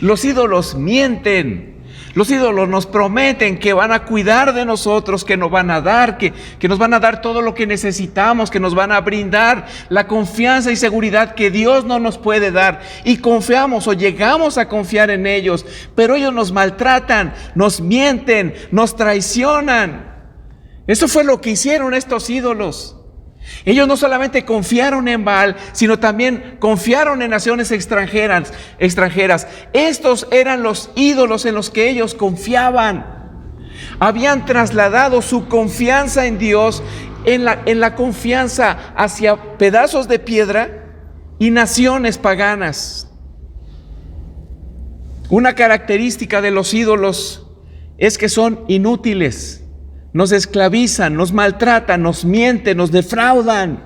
Los ídolos mienten. Los ídolos nos prometen que van a cuidar de nosotros, que nos van a dar, que nos van a dar todo lo que necesitamos, que nos van a brindar la confianza y seguridad que Dios no nos puede dar. Y confiamos o llegamos a confiar en ellos, pero ellos nos maltratan, nos mienten, nos traicionan. Eso fue lo que hicieron estos ídolos. Ellos no solamente confiaron en Baal, sino también confiaron en naciones extranjeras. Estos eran los ídolos en los que ellos confiaban. Habían trasladado su confianza en Dios, en la confianza hacia pedazos de piedra y naciones paganas. Una característica de los ídolos es que son inútiles. Nos esclavizan, nos maltratan, nos mienten, nos defraudan.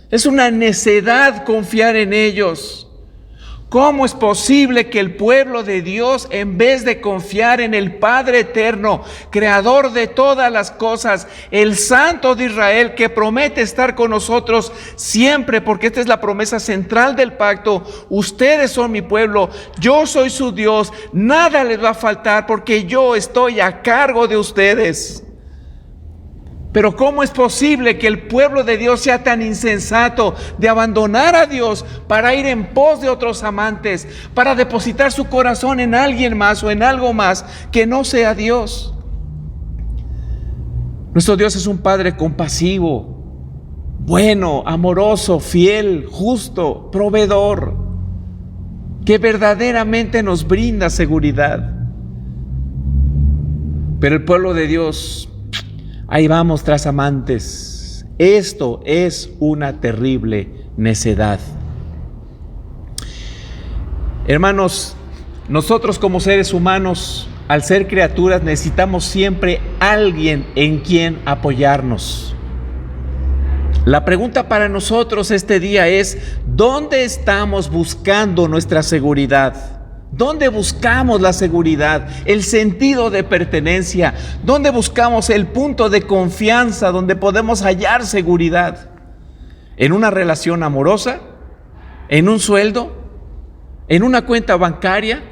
Es una necedad confiar en ellos. ¿Cómo es posible que el pueblo de Dios, en vez de confiar en el Padre eterno, creador de todas las cosas, el Santo de Israel, que promete estar con nosotros siempre, porque esta es la promesa central del pacto: ustedes son mi pueblo, yo soy su Dios, nada les va a faltar porque yo estoy a cargo de ustedes? Pero ¿cómo es posible que el pueblo de Dios sea tan insensato de abandonar a Dios para ir en pos de otros amantes, para depositar su corazón en alguien más o en algo más que no sea Dios? Nuestro Dios es un Padre compasivo, bueno, amoroso, fiel, justo, proveedor, que verdaderamente nos brinda seguridad. Pero el pueblo de Dios, ahí vamos tras amantes. Esto es una terrible necedad. Hermanos, nosotros como seres humanos, al ser criaturas, necesitamos siempre alguien en quien apoyarnos. La pregunta para nosotros este día es: ¿dónde estamos buscando nuestra seguridad? ¿Dónde buscamos la seguridad, el sentido de pertenencia? ¿Dónde buscamos el punto de confianza donde podemos hallar seguridad? ¿En una relación amorosa? ¿En un sueldo? ¿En una cuenta bancaria?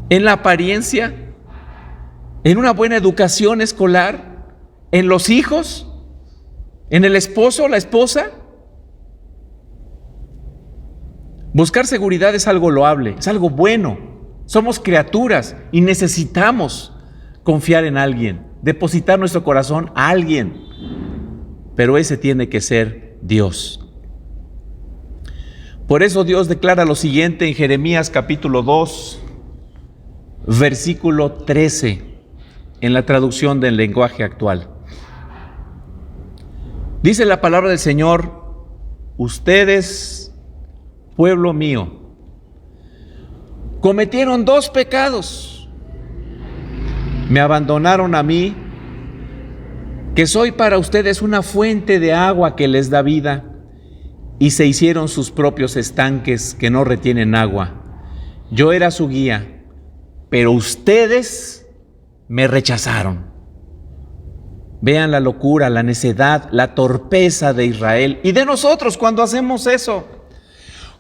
¿En la apariencia? ¿En una buena educación escolar? ¿En los hijos? ¿En el esposo o la esposa? Buscar seguridad es algo loable, es algo bueno. Somos criaturas y necesitamos confiar en alguien, depositar nuestro corazón a alguien. Pero ese tiene que ser Dios. Por eso Dios declara lo siguiente en Jeremías capítulo 2, versículo 13, en la traducción del lenguaje actual. Dice la palabra del Señor: ustedes, pueblo mío, cometieron 2 pecados. Me abandonaron a mí, que soy para ustedes una fuente de agua que les da vida, y se hicieron sus propios estanques que no retienen agua. Yo era su guía, pero ustedes me rechazaron. Vean la locura, la necedad, la torpeza de Israel y de nosotros cuando hacemos eso.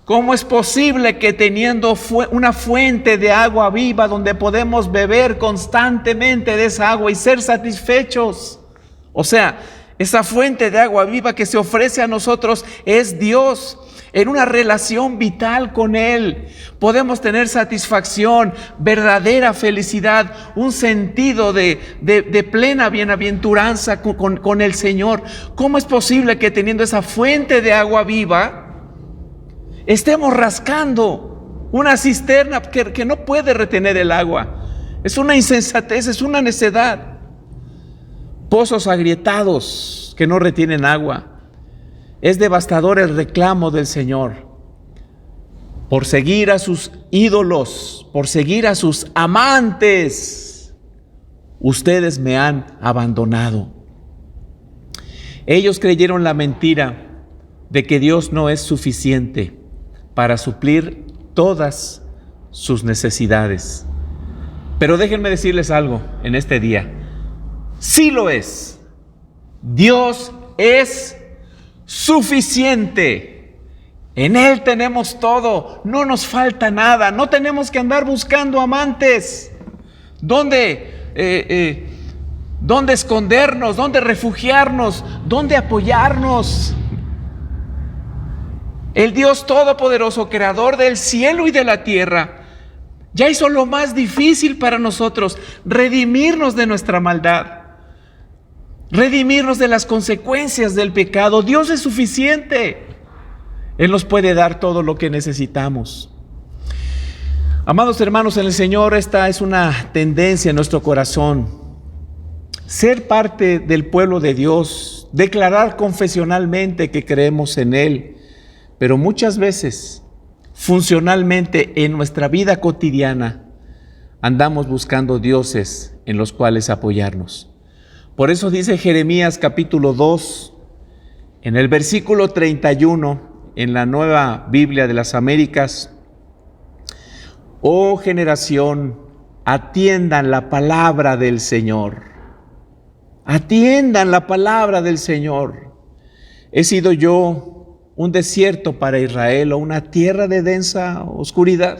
¿Cómo es posible que teniendo una fuente de agua viva donde podemos beber constantemente de esa agua y ser satisfechos? O sea, esa fuente de agua viva que se ofrece a nosotros es Dios. En una relación vital con Él podemos tener satisfacción, verdadera felicidad, un sentido de plena bienaventuranza con el Señor. ¿Cómo es posible que teniendo esa fuente de agua viva estemos rascando una cisterna que no puede retener el agua? Es una insensatez, es una necedad. Pozos agrietados que no retienen agua. Es devastador el reclamo del Señor por seguir a sus ídolos, por seguir a sus amantes. Ustedes me han abandonado. Ellos creyeron la mentira de que Dios no es suficiente para suplir todas sus necesidades. Pero déjenme decirles algo en este día. Sí lo es. Dios es suficiente. En Él tenemos todo. No nos falta nada. No tenemos que andar buscando amantes. ¿Dónde escondernos? ¿Dónde refugiarnos? ¿Dónde apoyarnos? El Dios Todopoderoso, creador del cielo y de la tierra, ya hizo lo más difícil para nosotros: redimirnos de nuestra maldad, redimirnos de las consecuencias del pecado. Dios es suficiente. Él nos puede dar todo lo que necesitamos. Amados hermanos en el Señor, esta es una tendencia en nuestro corazón: ser parte del pueblo de Dios, declarar confesionalmente que creemos en Él, pero muchas veces, funcionalmente en nuestra vida cotidiana, andamos buscando dioses en los cuales apoyarnos. Por eso dice Jeremías capítulo 2, en el versículo 31, en la Nueva Biblia de las Américas: oh generación, atiendan la palabra del Señor. Atiendan la palabra del Señor. ¿He sido yo un desierto para Israel o una tierra de densa oscuridad?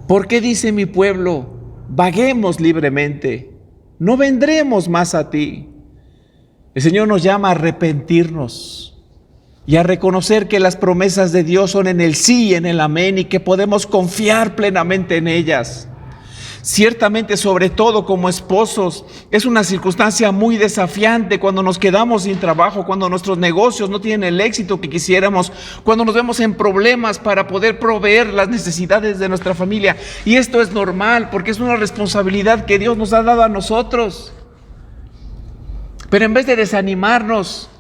¿Por qué dice mi pueblo: vaguemos libremente? No vendremos más a ti. El Señor nos llama a arrepentirnos y a reconocer que las promesas de Dios son en el sí y en el amén, y que podemos confiar plenamente en ellas. Ciertamente, sobre todo como esposos, es una circunstancia muy desafiante cuando nos quedamos sin trabajo, cuando nuestros negocios no tienen el éxito que quisiéramos, cuando nos vemos en problemas para poder proveer las necesidades de nuestra familia. Y esto es normal, porque es una responsabilidad que Dios nos ha dado a nosotros. Pero en vez de desanimarnos,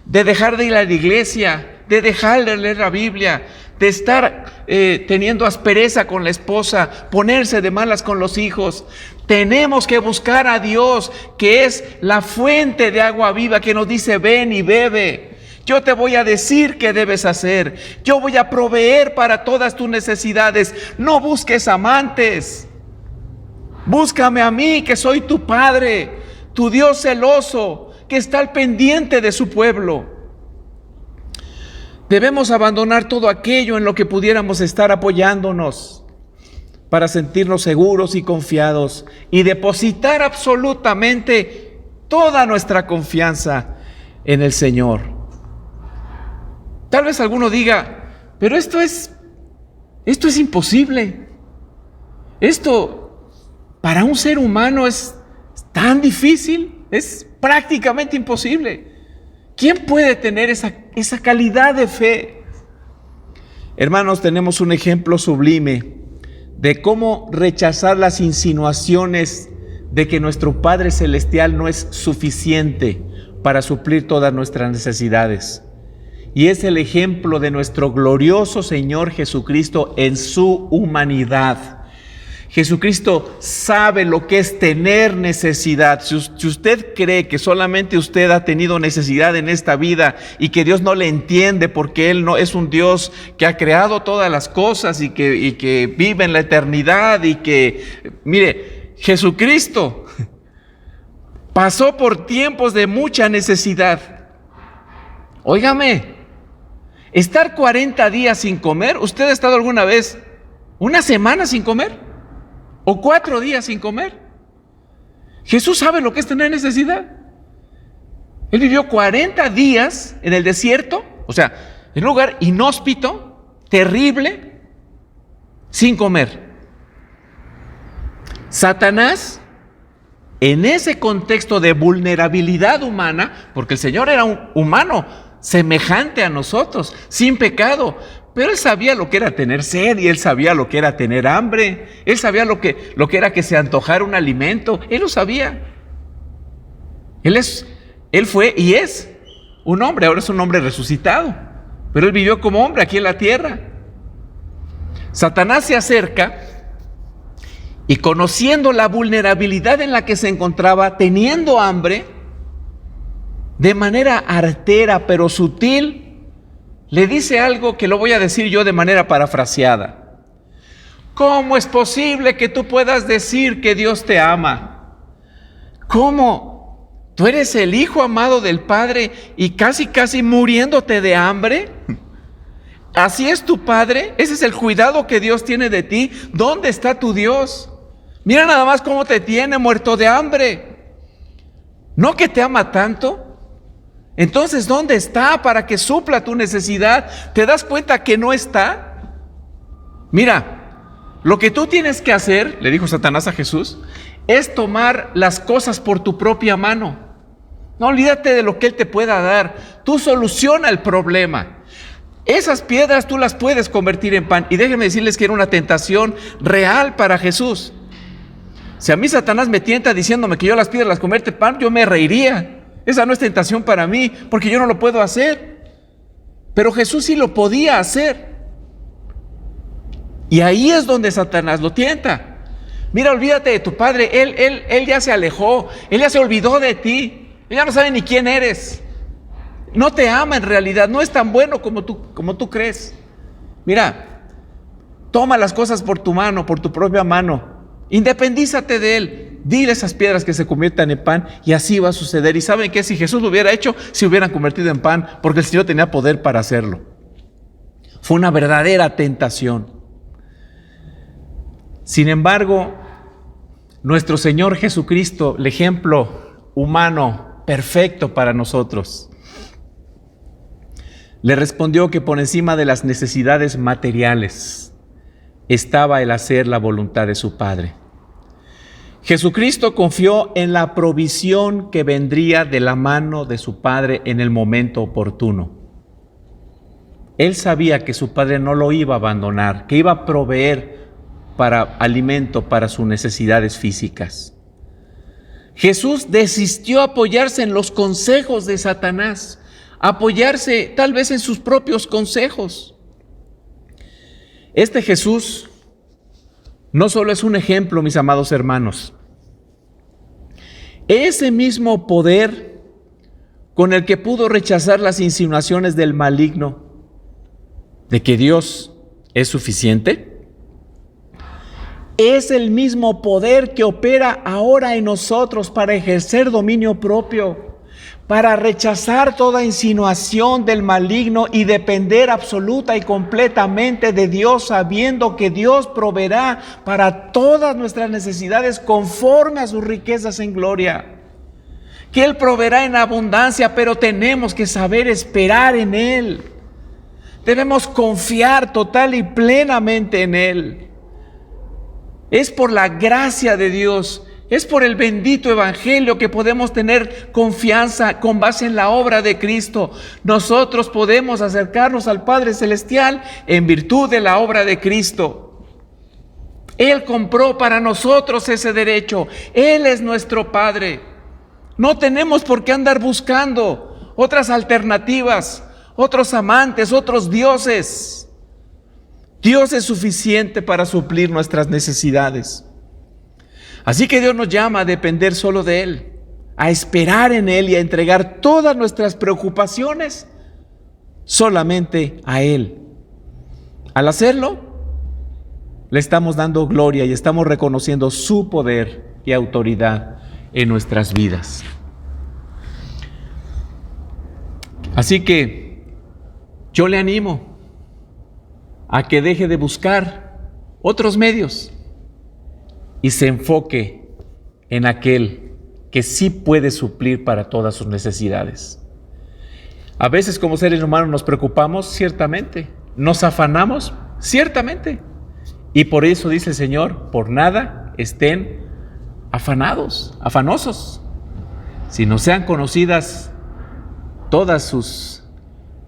de dejar de ir a la iglesia, de dejar de leer la Biblia, de estar teniendo aspereza con la esposa, ponerse de malas con los hijos, tenemos que buscar a Dios, que es la fuente de agua viva, que nos dice: ven y bebe. Yo te voy a decir qué debes hacer. Yo voy a proveer para todas tus necesidades. No busques amantes. Búscame a mí, que soy tu Padre, tu Dios celoso, que está al pendiente de su pueblo. Debemos abandonar todo aquello en lo que pudiéramos estar apoyándonos para sentirnos seguros y confiados, y depositar absolutamente toda nuestra confianza en el Señor. Tal vez alguno diga: pero esto es imposible. Esto para un ser humano es tan difícil, es prácticamente imposible. ¿Quién puede tener esa calidad de fe? Hermanos, tenemos un ejemplo sublime de cómo rechazar las insinuaciones de que nuestro Padre Celestial no es suficiente para suplir todas nuestras necesidades. Y es el ejemplo de nuestro glorioso Señor Jesucristo en su humanidad. Jesucristo sabe lo que es tener necesidad. Si usted cree que solamente usted ha tenido necesidad en esta vida y que Dios no le entiende porque Él no es un Dios que ha creado todas las cosas y que vive en la eternidad y que, mire, Jesucristo pasó por tiempos de mucha necesidad. Óigame, estar 40 días sin comer, ¿usted ha estado alguna vez una semana sin comer? ¿O 4 días sin comer? Jesús sabe lo que es tener necesidad. Él vivió 40 días en el desierto, o sea, en un lugar inhóspito, terrible, sin comer. Satanás, en ese contexto de vulnerabilidad humana, porque el Señor era un humano semejante a nosotros, sin pecado, pero Él sabía lo que era tener sed y Él sabía lo que era tener hambre. Él sabía lo que era que se antojara un alimento. Él lo sabía. Él fue y es un hombre, ahora es un hombre resucitado, pero Él vivió como hombre aquí en la tierra. Satanás se acerca y, conociendo la vulnerabilidad en la que se encontraba, teniendo hambre, de manera artera pero sutil, le dice algo que lo voy a decir yo de manera parafraseada. ¿Cómo es posible que tú puedas decir que Dios te ama? ¿Cómo? ¿Tú eres el Hijo amado del Padre y casi muriéndote de hambre? ¿Así es tu Padre? ¿Ese es el cuidado que Dios tiene de ti? ¿Dónde está tu Dios? Mira nada más cómo te tiene, muerto de hambre. ¿No que te ama tanto? Entonces, ¿dónde está para que supla tu necesidad? ¿Te das cuenta que no está? Mira, lo que tú tienes que hacer, le dijo Satanás a Jesús, es tomar las cosas por tu propia mano. No olvídate de lo que Él te pueda dar. Tú soluciona el problema. Esas piedras tú las puedes convertir en pan. Y déjenme decirles que era una tentación real para Jesús. Si a mí Satanás me tienta diciéndome que yo las piedras las convierto en pan, yo me reiría. Esa no es tentación para mí, porque yo no lo puedo hacer. Pero Jesús sí lo podía hacer. Y ahí es donde Satanás lo tienta. Mira, olvídate de tu padre. Él ya se alejó. Él ya se olvidó de ti. Él ya no sabe ni quién eres. No te ama en realidad. No es tan bueno como tú crees. Mira, toma las cosas por tu mano, por tu propia mano. Independízate de Él. Dile esas piedras que se conviertan en pan y así va a suceder. Y ¿saben qué? Si Jesús lo hubiera hecho, se hubieran convertido en pan, porque el Señor tenía poder para hacerlo. Fue una verdadera tentación. Sin embargo, nuestro Señor Jesucristo, el ejemplo humano perfecto para nosotros, le respondió que por encima de las necesidades materiales estaba el hacer la voluntad de su Padre. Jesucristo confió en la provisión que vendría de la mano de su Padre en el momento oportuno. Él sabía que su Padre no lo iba a abandonar, que iba a proveer para alimento para sus necesidades físicas. Jesús desistió apoyarse en los consejos de Satanás, apoyarse tal vez en sus propios consejos. Este Jesús no solo es un ejemplo, mis amados hermanos. Ese mismo poder con el que pudo rechazar las insinuaciones del maligno de que Dios es suficiente, es el mismo poder que opera ahora en nosotros para ejercer dominio propio, para rechazar toda insinuación del maligno y depender absoluta y completamente de Dios, sabiendo que Dios proveerá para todas nuestras necesidades conforme a sus riquezas en gloria. Que Él proveerá en abundancia, pero tenemos que saber esperar en Él. Debemos confiar total y plenamente en Él. Es por la gracia de Dios, es por el bendito evangelio que podemos tener confianza con base en la obra de Cristo. Nosotros podemos acercarnos al Padre Celestial en virtud de la obra de Cristo. Él compró para nosotros ese derecho. Él es nuestro Padre. No tenemos por qué andar buscando otras alternativas, otros amantes, otros dioses. Dios es suficiente para suplir nuestras necesidades. Así que Dios nos llama a depender solo de Él, a esperar en Él y a entregar todas nuestras preocupaciones solamente a Él. Al hacerlo, le estamos dando gloria y estamos reconociendo su poder y autoridad en nuestras vidas. Así que yo le animo a que deje de buscar otros medios y se enfoque en aquel que sí puede suplir para todas sus necesidades. A veces como seres humanos nos preocupamos, ciertamente. Nos afanamos, ciertamente. Y por eso dice el Señor, por nada estén afanosos. Si no sean conocidas todas sus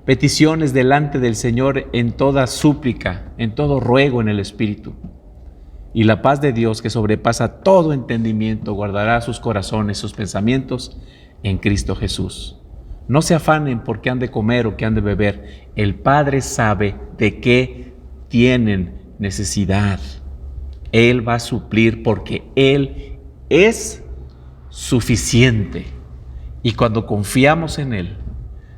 peticiones delante del Señor en toda súplica, en todo ruego en el Espíritu. Y la paz de Dios, que sobrepasa todo entendimiento, guardará sus corazones, sus pensamientos en Cristo Jesús. No se afanen por qué han de comer o qué han de beber. El Padre sabe de qué tienen necesidad. Él va a suplir porque Él es suficiente. Y cuando confiamos en Él,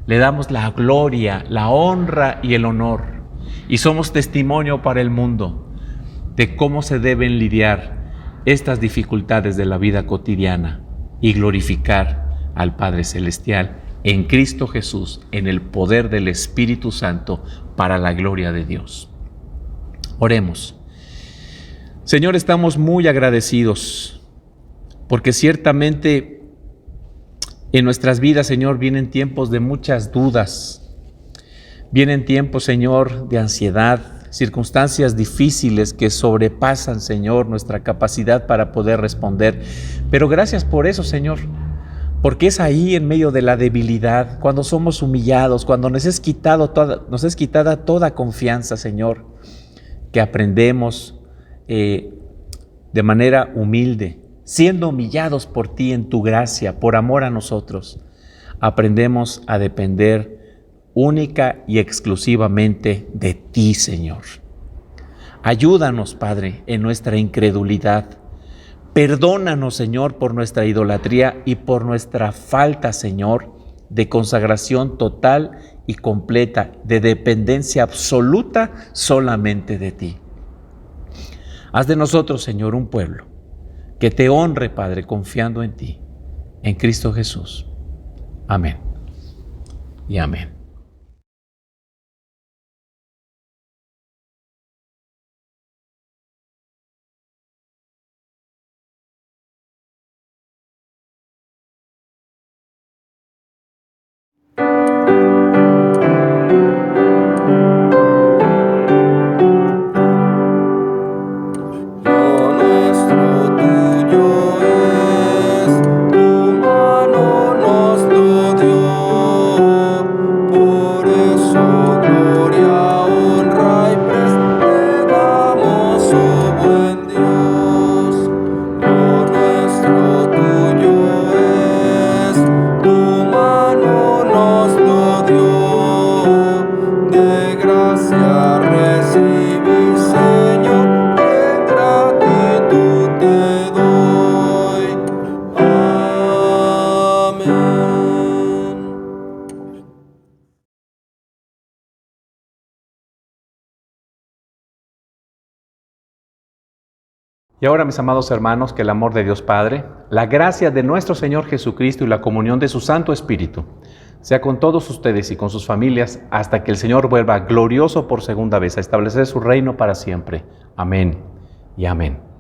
le damos la gloria, la honra y el honor. Y somos testimonio para el mundo de cómo se deben lidiar estas dificultades de la vida cotidiana y glorificar al Padre Celestial en Cristo Jesús, en el poder del Espíritu Santo, para la gloria de Dios. Oremos. Señor, estamos muy agradecidos, porque ciertamente en nuestras vidas, Señor, vienen tiempos de muchas dudas, vienen tiempos, Señor, de ansiedad, circunstancias difíciles que sobrepasan, Señor, nuestra capacidad para poder responder. Pero gracias por eso, Señor, porque es ahí en medio de la debilidad, cuando somos humillados, cuando nos es quitada toda confianza, Señor, que aprendemos de manera humilde, siendo humillados por ti en tu gracia, por amor a nosotros, aprendemos a depender única y exclusivamente de ti, Señor. Ayúdanos, Padre, en nuestra incredulidad. Perdónanos, Señor, por nuestra idolatría y por nuestra falta, Señor, de consagración total y completa, de dependencia absoluta solamente de ti. Haz de nosotros, Señor, un pueblo que te honre, Padre, confiando en ti, en Cristo Jesús. Amén y amén. Y ahora, mis amados hermanos, que el amor de Dios Padre, la gracia de nuestro Señor Jesucristo y la comunión de su Santo Espíritu sea con todos ustedes y con sus familias hasta que el Señor vuelva glorioso por segunda vez a establecer su reino para siempre. Amén y amén.